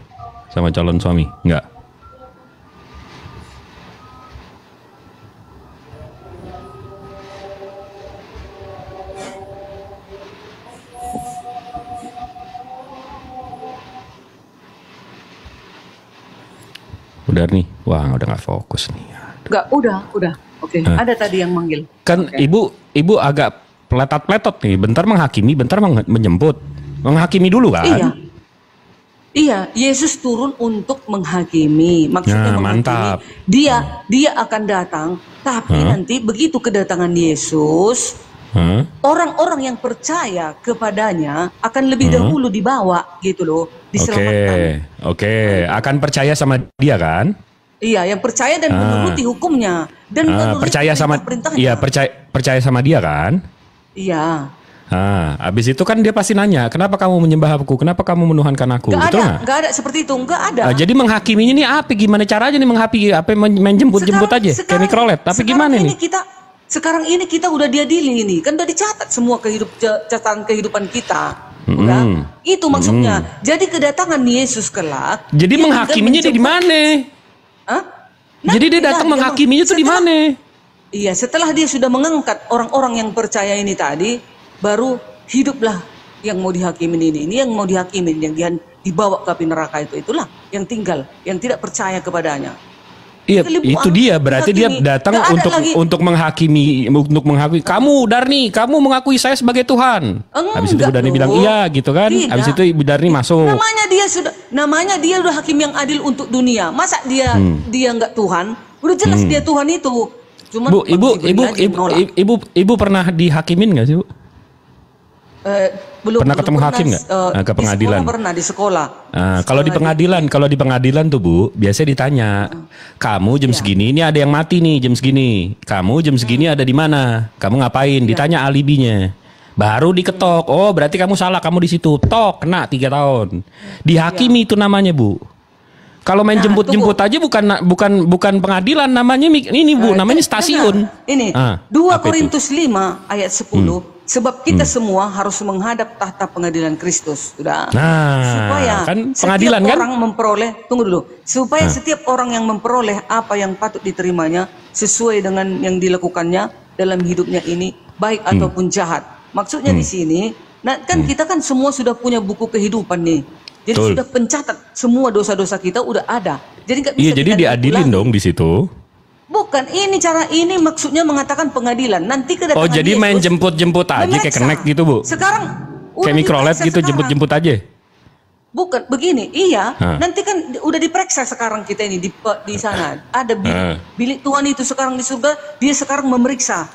sama calon suami? Enggak. Udah nih, wah udah nggak fokus nih. Enggak, udah. Oke. Ada tadi yang manggil. Kan ibu agak peletot-peletot nih. Bentar menghakimi, bentar menjemput. Menghakimi dulu kan? Iya, Yesus turun untuk menghakimi. Maksudnya mantap. Dia akan datang, tapi nanti begitu kedatangan Yesus, orang-orang yang percaya kepadanya akan lebih dahulu dibawa gitu loh, diselamatkan. Oke. Akan percaya sama dia kan? Iya, yang percaya dan menuruti hukumnya dan menuruti percaya sama perintah-perintahnya. Iya, percaya sama dia kan? Iya. Habis itu kan dia pasti nanya, kenapa kamu menyembah aku? Kenapa kamu menuhankan aku? Betul nggak? Nggak ada seperti itu, nggak ada. Jadi menghakiminya ini apa? Gimana caranya nih menghakimi? Apa main jemput-jemput aja? Kayak mikrolet? Tapi gimana nih? Sekarang ini kita udah diadili ini, kan udah dicatat semua catatan kehidupan kita. Udah, itu maksudnya. Jadi kedatangan Yesus kelak. Jadi menghakiminya di mana? Jadi dia datang menghakiminya tuh di mana? Iya, setelah dia sudah mengangkat orang-orang yang percaya ini tadi, baru hiduplah yang mau dihakimin ini yang mau dihakimin, yang dia dibawa ke api neraka itulah yang tinggal, yang tidak percaya kepadanya. Iya, itu dia berarti dia datang untuk menghakimi, kamu Darni, kamu mengakui saya sebagai Tuhan. Habis itu Ibu Darni bilang iya gitu kan. Habis itu Ibu Darni masuk. Namanya dia udah hakim yang adil untuk dunia. Masa dia nggak Tuhan? Udah jelas dia Tuhan itu. Cuman Bu, ibu pernah dihakimin nggak sih, Bu? Belum pernah ketemu hakim nggak? Ke pengadilan? Pernah di sekolah. Kalau di pengadilan tuh Bu, biasanya ditanya, kamu jam segini ini ada yang mati nih jam segini. Kamu jam segini ada di mana? Kamu ngapain? Ditanya alibinya. Baru diketok. Oh, berarti kamu salah. Kamu di situ. Tok, kena 3 tahun. Dihakimi itu namanya, Bu. Kalau main jemput-jemput aja bukan pengadilan namanya ini Bu, namanya stasiun. Ini 2 Korintus 5 ayat 10. Sebab kita semua harus menghadap tahta pengadilan Kristus, sudah. Supaya kan setiap orang memperoleh, supaya setiap orang yang memperoleh apa yang patut diterimanya sesuai dengan yang dilakukannya dalam hidupnya ini, baik ataupun jahat. Maksudnya di sini, kan kita kan semua sudah punya buku kehidupan nih. Jadi sudah pencatat semua dosa-dosa kita udah ada. Jadi nggak bisa. Iya, jadi diadilin dong di situ. Bukan, ini maksudnya mengatakan pengadilan. Nanti kedatangan Yesus. Jadi main jemput-jemput aja kayak connect gitu, Bu. Sekarang kayak mikrolet gitu, jemput-jemput aja. Bukan begini, iya. Nanti kan udah diperiksa sekarang kita ini di sana. Ada bilik Tuhan itu sekarang di surga, dia sekarang memeriksa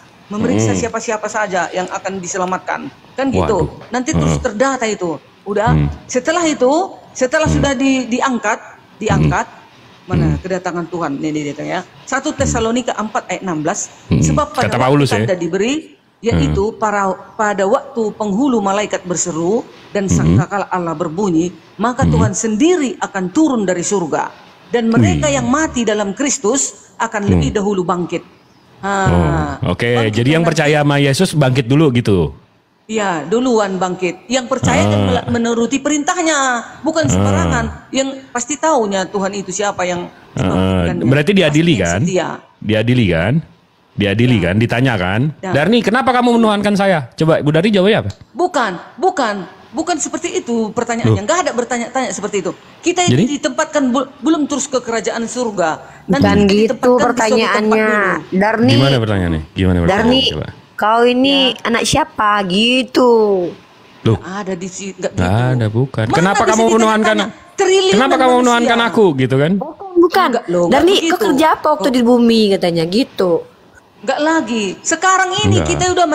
siapa-siapa saja yang akan diselamatkan. Kan gitu. Nanti terus terdata itu. Udah. Setelah itu, setelah sudah diangkat mana kedatangan Tuhan ini dia ya. 1 Tesalonika 4 ayat 16. Sebab pada waktu tanda diberi, yaitu pada waktu penghulu malaikat berseru dan sangkakala Allah berbunyi, maka Tuhan sendiri akan turun dari surga dan mereka yang mati dalam Kristus akan lebih dahulu bangkit. Jadi yang percaya sama Yesus bangkit dulu gitu. Ya, duluan bangkit. Yang percaya dan menuruti perintahnya, bukan sembarangan. Yang pasti taunya Tuhan itu siapa yang berarti diadili kan? Diadili kan? Ditanya kan? Darni, kenapa kamu menuhankan saya? Coba Ibu Darni jawabnya apa? Bukan seperti itu pertanyaannya. Enggak ada bertanya-tanya seperti itu. Kita ini ditempatkan belum terus ke kerajaan surga. Dan gitu pertanyaannya. Darni. Gimana pertanyaannya? Darni. Kau ini anak siapa gitu? Loh, ada di sini nggak ada, bukan. Kenapa kamu menuhankan? Kenapa kamu menuhankan aku gitu kan? Bukan. Darni, kau kerja apa waktu di bumi katanya gitu? Enggak lagi. Sekarang ini kita udah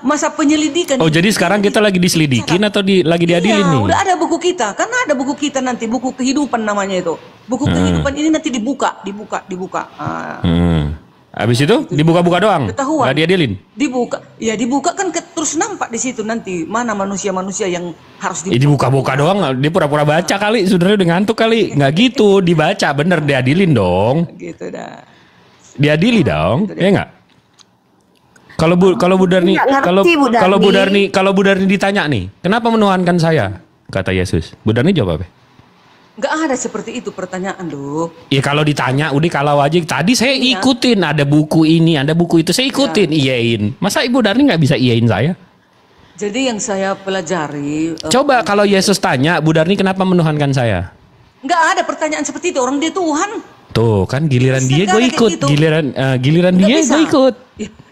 masa penyelidikan. Oh, jadi sekarang kita lagi diselidikin atau lagi diadilin nih? Udah ada buku kita. Karena ada buku kita nanti, buku kehidupan namanya itu. Buku kehidupan ini nanti dibuka. Habis itu dibuka-buka doang, nggak diadilin? Dibuka kan terus nampak di situ nanti mana manusia-manusia yang harus dibuka. Dibuka-buka doang, dia pura-pura baca kali, saudara udah ngantuk kali, nggak gitu, dibaca bener, diadilin dong. Gitu dah. Diadili dong, ya nggak? Kalau Bu Darni ditanya nih, kenapa menuhankan saya? Kata Yesus, Bu Darni jawab apa? Nggak ada seperti itu pertanyaan loh. Ya kalau ditanya udah kalau aja tadi saya ikutin, ada buku ini, ada buku itu, saya ikutin, iyain. Masa Ibu Darni nggak bisa iyain saya? Jadi yang saya pelajari. Coba kalau Yesus tanya, Bu Darni kenapa menuhankan saya? Nggak ada pertanyaan seperti itu, orang dia Tuhan. Tuh kan giliran dia gue ikut, giliran dia gue ikut.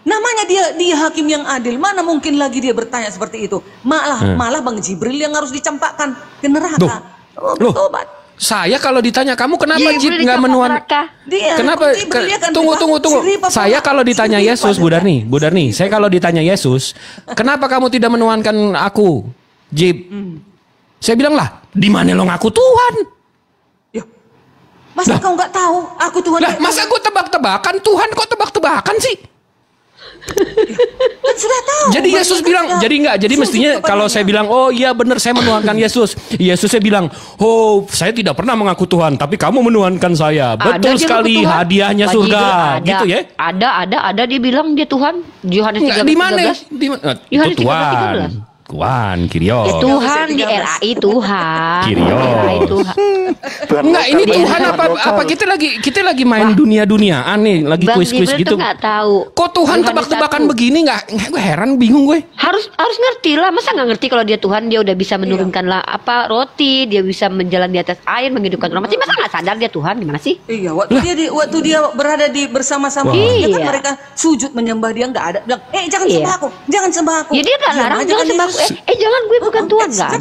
Namanya dia hakim yang adil, mana mungkin lagi dia bertanya seperti itu? Malah Bang Jibril yang harus dicampakkan ke neraka. Loh, saya kalau ditanya kamu kenapa Jip nggak menuhankan? Kenapa? Tunggu. Saya kalau ditanya Yesus, Bu Darni, saya kalau ditanya Yesus, kenapa kamu tidak menuhankan aku, Jip? Saya bilang lah, di mana lo ngaku Tuhan? Masa kau nggak tahu aku Tuhan? Lah, masa gue tebak-tebakan Tuhan kok tebak-tebakan sih? Kan sudah tahu. Jadi Yesus bilang, jadi mestinya kalau saya bilang, oh iya benar saya menuhankan Yesus. Yesusnya bilang, oh saya tidak pernah mengaku Tuhan, tapi kamu menuhankan saya. Betul sekali, hadiahnya surga, gitu ya? Ada dia bilang dia Tuhan. Yohanes 13. Di mana? Yohanes 13. Tuhan, Kyrios. Ya, Tuhan di RAI Tuhan. Kyrios. Enggak, ini Tuhan apa kita lagi main dunia-duniaan nih, lagi kuis-kuis gitu. Nggak tahu. Kok Tuhan tebak-tebakan begini gue heran, bingung gue. Harus ngerti lah, masa nggak ngerti kalau dia Tuhan, dia udah bisa menurunkan roti, dia bisa menjalan di atas air, menghidupkan orang mati, masa nggak sadar dia Tuhan, gimana sih? Iya, waktu dia berada di bersama-sama dia kan mereka sujud menyembah dia, nggak ada bilang, jangan sembah aku, jangan sembah aku. Ya dia nggak larang, jangan sembah aku. Jangan, gue bukan Tuhan, nggak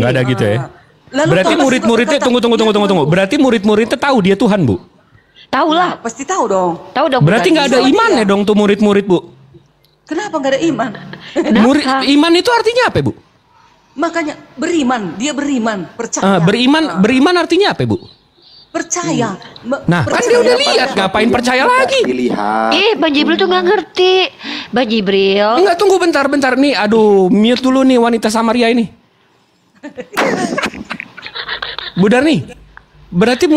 ada gitu ya. Berarti murid-muridnya tunggu. Berarti murid-muridnya tahu dia Tuhan, Bu? Tahu lah, pasti tahu dong. Berarti nggak ada imannya dong tuh murid-murid, Bu? Kenapa nggak ada iman? Iman itu artinya apa, Bu? Makanya dia beriman, percaya. Beriman artinya apa, Bu? Percaya. Nah, kan dia udah lihat, ngapain percaya lagi? Bang Jibril tuh nggak ngerti. Bang Jibril. Enggak, tunggu bentar nih. Aduh, mute dulu nih wanita Samaria ini. Bu Darni, berarti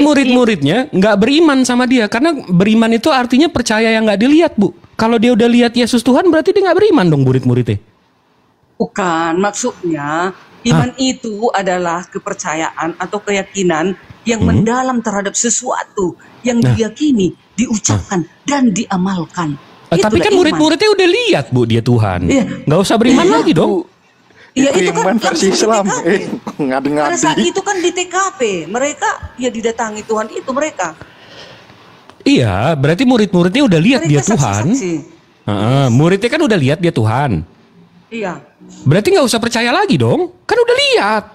murid-muridnya nggak beriman sama dia, karena beriman itu artinya percaya yang nggak dilihat, Bu. Kalau dia udah lihat Yesus Tuhan, berarti dia nggak beriman dong murid-muridnya. Bukan, maksudnya iman itu adalah kepercayaan atau keyakinan yang mendalam terhadap sesuatu yang diyakini, diucapkan dan diamalkan. Tapi kan murid-muridnya udah lihat, Bu, dia Tuhan. Nggak usah beriman lagi dong. Iya, itu kan versi Islam. Pada saat itu kan di TKP, mereka didatangi Tuhan itu mereka. Iya, berarti murid-muridnya udah lihat dia Tuhan. Muridnya kan udah lihat dia Tuhan. Iya. Berarti nggak usah percaya lagi dong, kan udah lihat.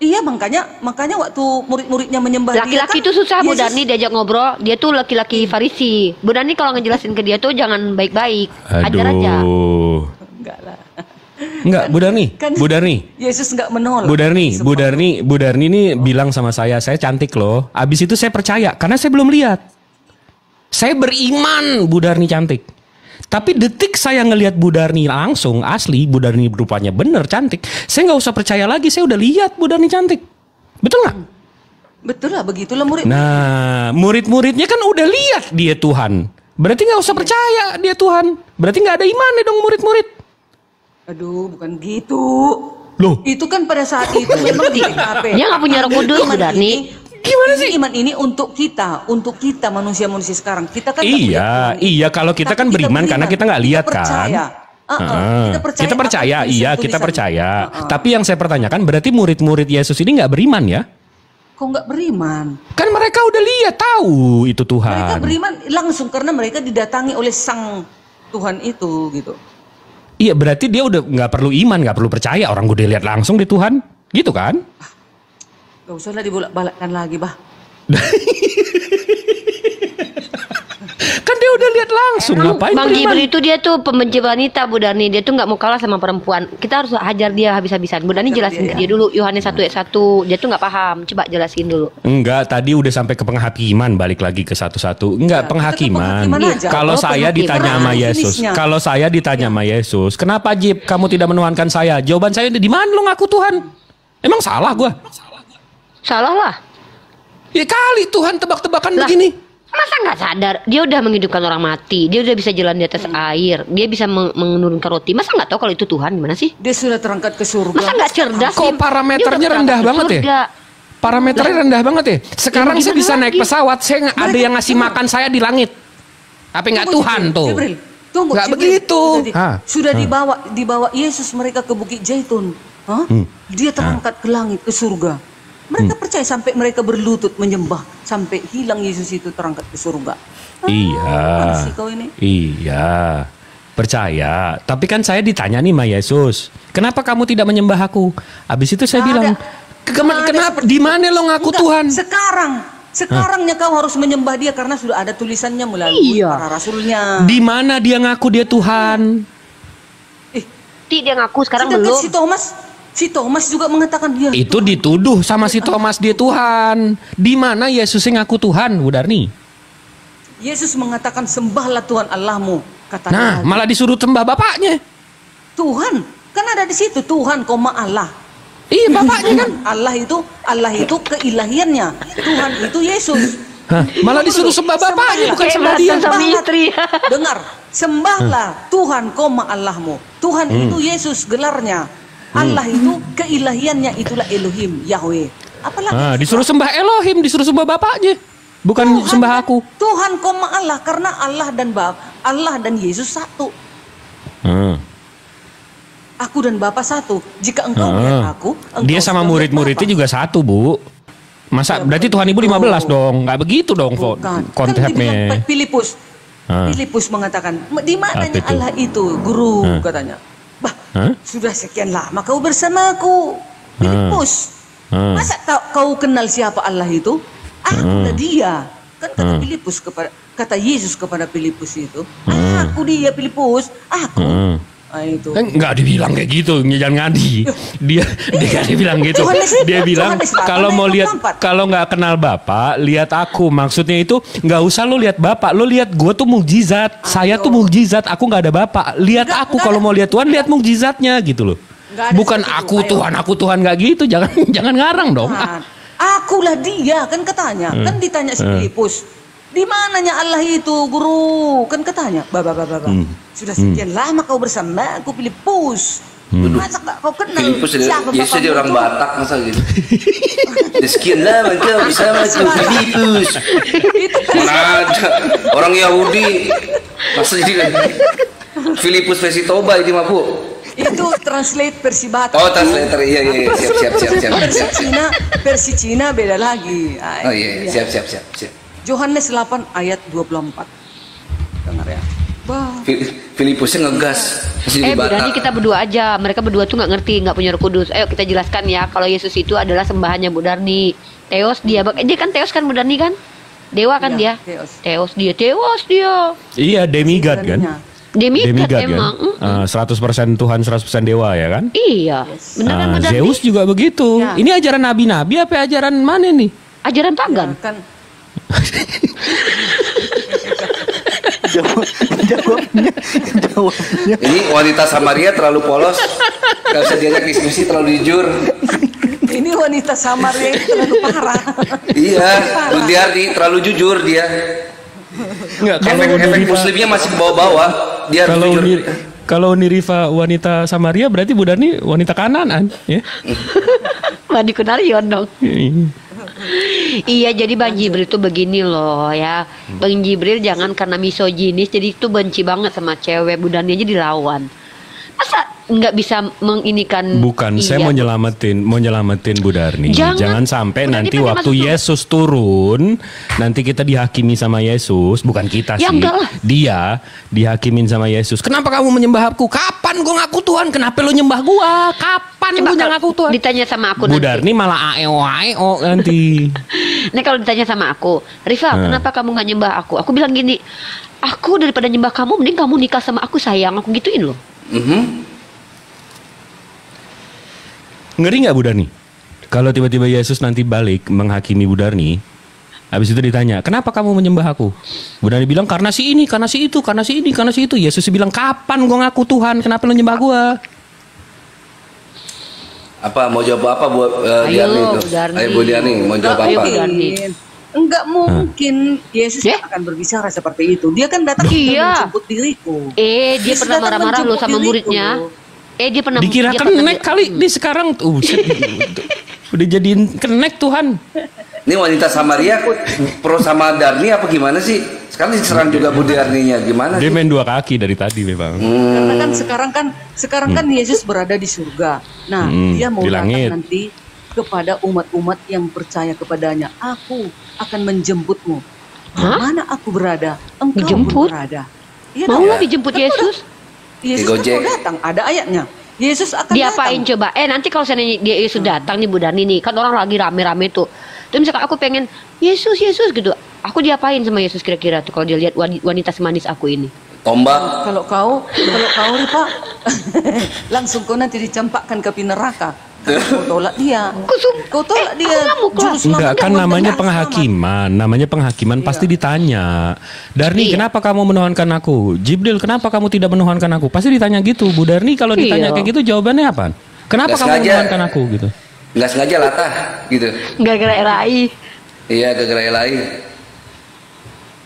Iya, makanya waktu murid-muridnya menyembah laki-laki dia itu susah, Bu Darni diajak ngobrol. Dia tuh laki-laki Farisi. Bu Darni kalau ngejelasin ke dia tuh jangan baik-baik, ajar aja. Enggak, Bu Darni. Yesus enggak menolak. Bu Darni ini bilang sama saya cantik loh. Abis itu saya percaya karena saya belum lihat. Saya beriman Bu Darni cantik. Tapi detik saya ngelihat Bu Darni langsung asli, Bu Darni rupanya bener cantik, saya nggak usah percaya lagi, saya udah lihat Bu Darni cantik. Betul nggak? Betul lah, begitulah murid. Nah, murid-muridnya kan udah lihat dia Tuhan. Berarti nggak usah percaya dia Tuhan. Berarti nggak ada imannya dong murid-murid. Aduh, bukan gitu. Loh, itu kan pada saat itu memang di TKP. Dia nggak punya Roh Kudus, Bu Darni. Gimana sih? Iman ini untuk kita manusia-manusia sekarang. Kita kan iya kalau kita kan beriman karena kita nggak lihat kan. Kita percaya. Tapi yang saya pertanyakan berarti murid-murid Yesus ini nggak beriman ya? Kok nggak beriman? Kan mereka udah lihat, tahu itu Tuhan. Mereka beriman langsung karena mereka didatangi oleh Sang Tuhan itu gitu. Iya, berarti dia udah nggak perlu iman, nggak perlu percaya, orang udah lihat langsung di Tuhan, gitu kan? Gak usah lah dibolak-balikkan lagi, bah. Kan dia udah lihat langsung, ngapain Bang Jibril itu dia tuh pembenci wanita, Bu Darni. Dia tuh nggak mau kalah sama perempuan. Kita harus hajar dia habis-habisan. Bu Darni jelasin ke dia dulu, Yohanes 1 ayat 1. Dia tuh nggak paham. Coba jelasin dulu. Enggak, tadi udah sampai ke penghakiman, balik lagi ke 1-1. Enggak, penghakiman. Kalau saya ditanya sama Yesus, sama Yesus, kenapa Jib kamu tidak menuhankan saya? Jawaban saya, di mana lo ngaku Tuhan? Emang salah gua? Salah lah. Ya kali Tuhan tebak-tebakan begini. Masa nggak sadar? Dia udah menghidupkan orang mati. Dia udah bisa jalan di atas air. Dia bisa menurunkan roti. Masa nggak tahu kalau itu Tuhan? Gimana sih? Dia sudah terangkat ke surga. Masa nggak cerdas? Kok parameternya rendah banget ya? Parameternya rendah banget ya. Sekarang saya bisa naik pesawat. Saya ada yang ngasih makan saya di langit. Apa nggak Tuhan tuh? Tunggu, nggak begitu. Sudah dibawa Yesus mereka ke Bukit Zaitun. Dia terangkat ke langit, ke surga. Mereka percaya sampai mereka berlutut menyembah sampai hilang Yesus itu terangkat ke surga. Iya. Iya. Percaya. Tapi kan saya ditanya nih sama Yesus, kenapa kamu tidak menyembah aku? Habis itu saya Nggak bilang, kenapa? Di mana lo ngaku Tuhan? Sekarangnya kau harus menyembah dia karena sudah ada tulisannya melalui para rasulnya. Di mana dia ngaku dia Tuhan? Dia ngaku sekarang Sedangkan belum. Si Thomas juga mengatakan dia Itu dituduh sama si Thomas dia Tuhan. Di mana Yesus yang ngaku Tuhan, Bu Darni? Yesus mengatakan sembahlah Tuhan Allahmu, kata Nah, dia. malah disuruh sembah bapaknya. Tuhan kan ada di situ Tuhan, Allah. Iya, bapaknya kan. Allah itu keilahiannya. Tuhan itu Yesus. Hah, malah disuruh sembah bapaknya bukan sembah dia. Dengar, sembahlah Tuhan, Allahmu. Tuhan itu Yesus gelarnya. Allah itu keilahiannya, itulah Elohim, Yahweh. Apalagi Disuruh sembah Elohim, disuruh sembah bapaknya. Bukan sembah aku. Tuhan, Allah, karena Allah dan Yesus satu. Aku dan Bapa satu. Jika engkau melihat aku, Dia sama murid-muridnya juga satu, Bu. Masa berarti Tuhan Ibu 15 dong? Nggak begitu dong konsepnya. Kan Filipus mengatakan, di mananya Allah itu, guru, katanya. Sudah sekian lama kau bersamaku, Filipus. Masa kau kenal siapa Allah itu? Akulah dia. Kan kata Filipus kata Yesus kepada Filipus itu, aku dia Filipus, aku. Itu. Nggak dibilang kayak gitu, jangan ngadi. Dia nggak dibilang gitu. Dia bilang kalau nggak kenal Bapak, lihat aku. Maksudnya itu nggak usah lo lihat Bapak, lo lihat gue tuh mukjizat. Saya tuh mukjizat. Aku nggak ada Bapak. Lihat aku. Kalau mau lihat Tuhan, lihat mukjizatnya gitu loh. Bukan aku Tuhan nggak gitu. Jangan ngarang dong. Akulah dia kan katanya. Kan ditanya si Filipus. Di mananya Allah itu, guru? Kan katanya, sudah sekian lama kau bersama aku, Filipus. Masa kau kenal siapa Yesus dia orang Batak, masa gitu. Sekian lama kau bersama aku, Filipus. Mana ada orang Yahudi. Masa jadi Filipus versi Toba ini mah, Bu. Itu translate versi Batak. Oh, translator, iya, siap. Versi Cina beda lagi. Oh iya, siap. Yohanes 8 ayat 24. Dengar ya. Filipusnya ngegas. Bu Dani, kita berdua aja. Mereka berdua tuh nggak ngerti, nggak punya Roh Kudus. Ayo kita jelaskan ya. Kalau Yesus itu adalah sembahannya Bu Darni. Theos dia kan Theos kan Bu Darni kan? Dewa kan dia? Theos dia. Iya, demigod kan? Demigod emang. 100% Tuhan, 100% dewa ya kan? Iya. Beneran Bu Darni. Zeus juga begitu. Ya. Ini ajaran nabi-nabi apa ajaran mana nih? Ajaran pagan. Kan Jawabnya. Ini wanita Samaria terlalu polos. Gak bisa diajak diskusi, terlalu jujur. ini wanita Samaria itu terlalu parah. Iya, Bu Diardi terlalu jujur dia. Efek muslimnya masih bawa-bawa. Dia harus jujur. Kalau Nirifa wanita Samaria berarti Bu Darni wanita Kanaan ya. Wadi Kunarion dong. Iya, jadi Bang Jibril tuh begini loh ya. Bang Jibril jangan karena misoginis jadi itu benci banget sama cewek. Bu Dani aja dilawan. Masa nggak bisa menginikan? Bukan, saya mau nyelamatin Bu Darni. Jangan sampai nanti waktu Yesus turun, nanti kita dihakimi sama Yesus. Bukan kita ya, sih, dia dihakimin sama Yesus. Kenapa kamu menyembah aku? Kapan gue ngaku Tuhan? Kenapa lo nyembah gua? Kapan gue ngaku Tuhan? Ditanya sama aku Bu nanti. Darni malah aeo nanti. Nih kalau ditanya sama aku, Rifa, kenapa kamu nggak nyembah aku? Aku bilang gini, aku daripada nyembah kamu, mending kamu nikah sama aku sayang. Aku gituin loh. Ngeri nggak Bu Darni? Kalau tiba-tiba Yesus nanti balik menghakimi Bu Darni, habis itu ditanya, kenapa kamu menyembah aku? Bu Darni bilang, karena si ini, karena si itu, karena si ini, karena si itu. Yesus bilang, kapan gue ngaku Tuhan? Kenapa lo nyembah gue? Apa mau jawab apa buat Diarni itu? Ayo Bu Diarni mau jawab apa? Enggak mungkin Yesus akan berbicara seperti itu. Dia kan datang untuk menjemput diriku. Dia pernah marah-marah loh sama muridnya. Dia pernah dikira kenek kali di sekarang tuh. Udah jadiin kenek Tuhan. Ini wanita Samaria pro sama Darni apa gimana sih? Sekarang diserang juga Bu Diarninya gimana sih? Dia main dua kaki dari tadi memang. Karena kan sekarang kan Yesus berada di surga. Nah, dia mau datang nanti kepada umat-umat yang percaya kepadanya. Aku akan menjemputmu. Mana aku berada, engkau berada. Maulah dijemput Yesus. Yesus kan mau datang, ada ayatnya. Yesus akan diapain datang. coba? Nanti kalau seandainya dia Yesus datang nih Bu Darni nih, kan orang lagi rame-rame tuh. Terus misalkan aku pengen Yesus gitu, aku diapain sama Yesus kira-kira tuh kalau dia lihat wanita semanis aku ini? Tombak. Kalau kau Ripa, langsung kau nanti dicampakkan ke api neraka. Kau tolak dia. Kau tolak dia. Enggak, kan namanya penghakiman. Namanya penghakiman pasti ditanya. Darni, kenapa kamu menuhankan aku? Jibril, kenapa kamu tidak menuhankan aku? Pasti ditanya gitu. Bu Darni kalau ditanya kayak gitu jawabannya apa? Kenapa kamu menuhankan aku gitu? Nggak sengaja latah gitu. Gara-gara LAI. Iya, gara-gara LAI.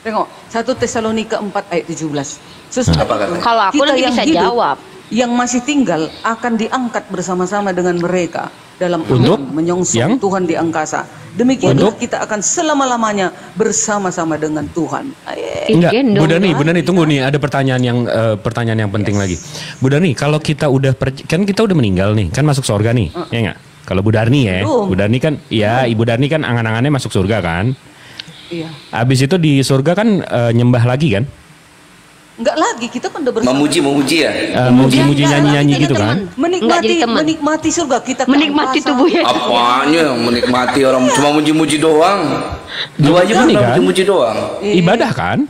Tengok 1 Tesalonika 4 ayat 17. Kalau aku nanti bisa jawab. Yang masih tinggal akan diangkat bersama-sama dengan mereka dalam untuk menyongsong Tuhan di angkasa. Demikianlah kita akan selama-lamanya bersama-sama dengan Tuhan. Enggak, Bu Darni, tunggu nih, ada pertanyaan yang penting lagi. Bu Darni, kalau kita udah kan kita udah meninggal nih, kan masuk surga nih, ya enggak? Kalau Bu Darni ya, Bu Darni kan, ya Ibu Darni kan angan-angannya masuk surga kan? Iya. Habis itu di surga kan nyembah lagi kan? Enggak lagi, kita kan udah bersama. Memuji ya? Muji-muji nyanyi-nyanyi gitu kan? Menikmati surga kita. Menikmati tubuhnya. Apanya menikmati, orang cuma muji-muji doang. Lu aja kan muji-muji doang. Ibadah kan?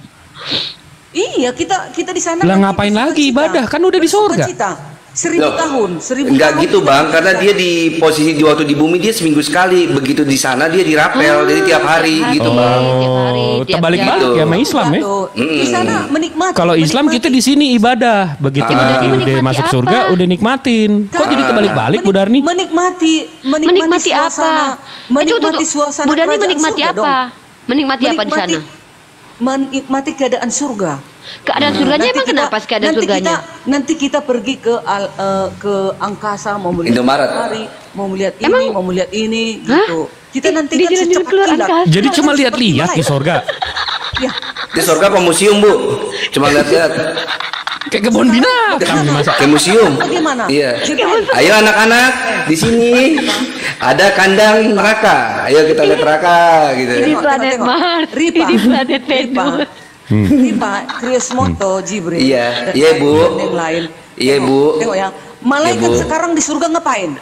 Iya, kita di sana. Lah ngapain lagi ibadah? Kan udah di surga. 1000 tahun. Enggak gitu Bang, karena dia di posisi waktu di bumi dia seminggu sekali, begitu di sana dia dirapel, jadi tiap hari gitu Bang. Terbalik-balik ya sama Islam ya. Di sana menikmati. Kalau Islam kita di sini ibadah, begitu nanti udah masuk surga udah nikmatin. Kok jadi kebalik-balik Bu Darni? Menikmati apa? Menikmati suasana. Bu Darni menikmati apa? Menikmati apa di sana? Menikmati keadaan surga. Keadaan surganya emang kenapa sih keadaan surganya? Nanti kita pergi ke angkasa, mau melihat matahari, mau melihat ini, mau melihat ini, gitu. Kita nanti kan secepat kilat. Jadi cuma lihat-lihat di surga. Ya. Di surga apa museum Bu? Cuma lihat-lihat. Kayak kebun binatang masa. Kayak museum. Bagaimana? Iya. Ayo anak-anak, di sini ada kandang neraka. Ayo kita lihat neraka gitu. Ini planet Mars. Ini planet Venus. Ripa, Kriosmoto, Jibril. Iya, iya Bu. Yang lain. Iya Bu. Tengok ya. Malaikat sekarang di surga ngapain?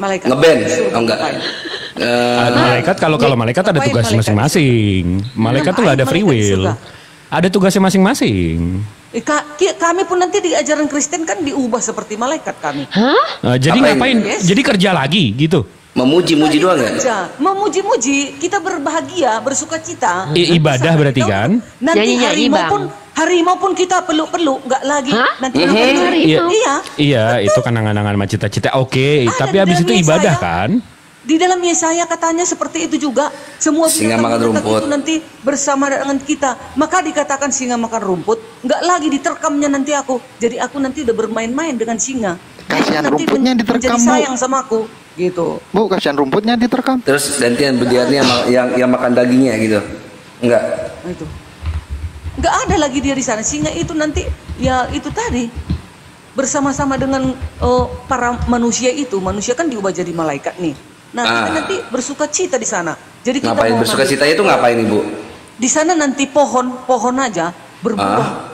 Malaikat. Ngeband? Oh enggak. Malaikat kalau malaikat ada tugas masing-masing. Malaikat tuh nggak ada free will. Ada tugasnya masing-masing. Kami pun nanti di ajaran Kristen kan diubah seperti malaikat kami. Jadi ngapain? Jadi kerja lagi gitu. Memuji-muji doang ya? Memuji-muji, kita berbahagia, bersuka cita. Ibadah berarti kan? Nanti harimau pun kita peluk-peluk, nggak lagi. Nanti harimau. Iya, itu kan angan-angan sama cita-cita. Oke, tapi habis itu ibadah kan? Di dalam Yesaya katanya seperti itu juga. Semua singa makan rumput itu nanti bersama dengan kita. Maka dikatakan singa makan rumput, nggak lagi diterkamnya nanti aku. Jadi aku nanti udah bermain-main dengan singa. Kasihan rumputnya diterkam, Bu. Sayang sama aku, gitu. Bu, kasihan rumputnya diterkam. Terus gantian berdiarnya yang makan dagingnya gitu. Enggak. Itu. Enggak ada lagi dia di sana. Singa itu nanti ya itu tadi bersama-sama dengan para manusia itu. Manusia kan diubah jadi malaikat nih. Nah, kita nanti bersuka cita di sana. Jadi kita ngapain bersuka cita itu ngapain Ibu? Di sana nanti pohon aja berbuah.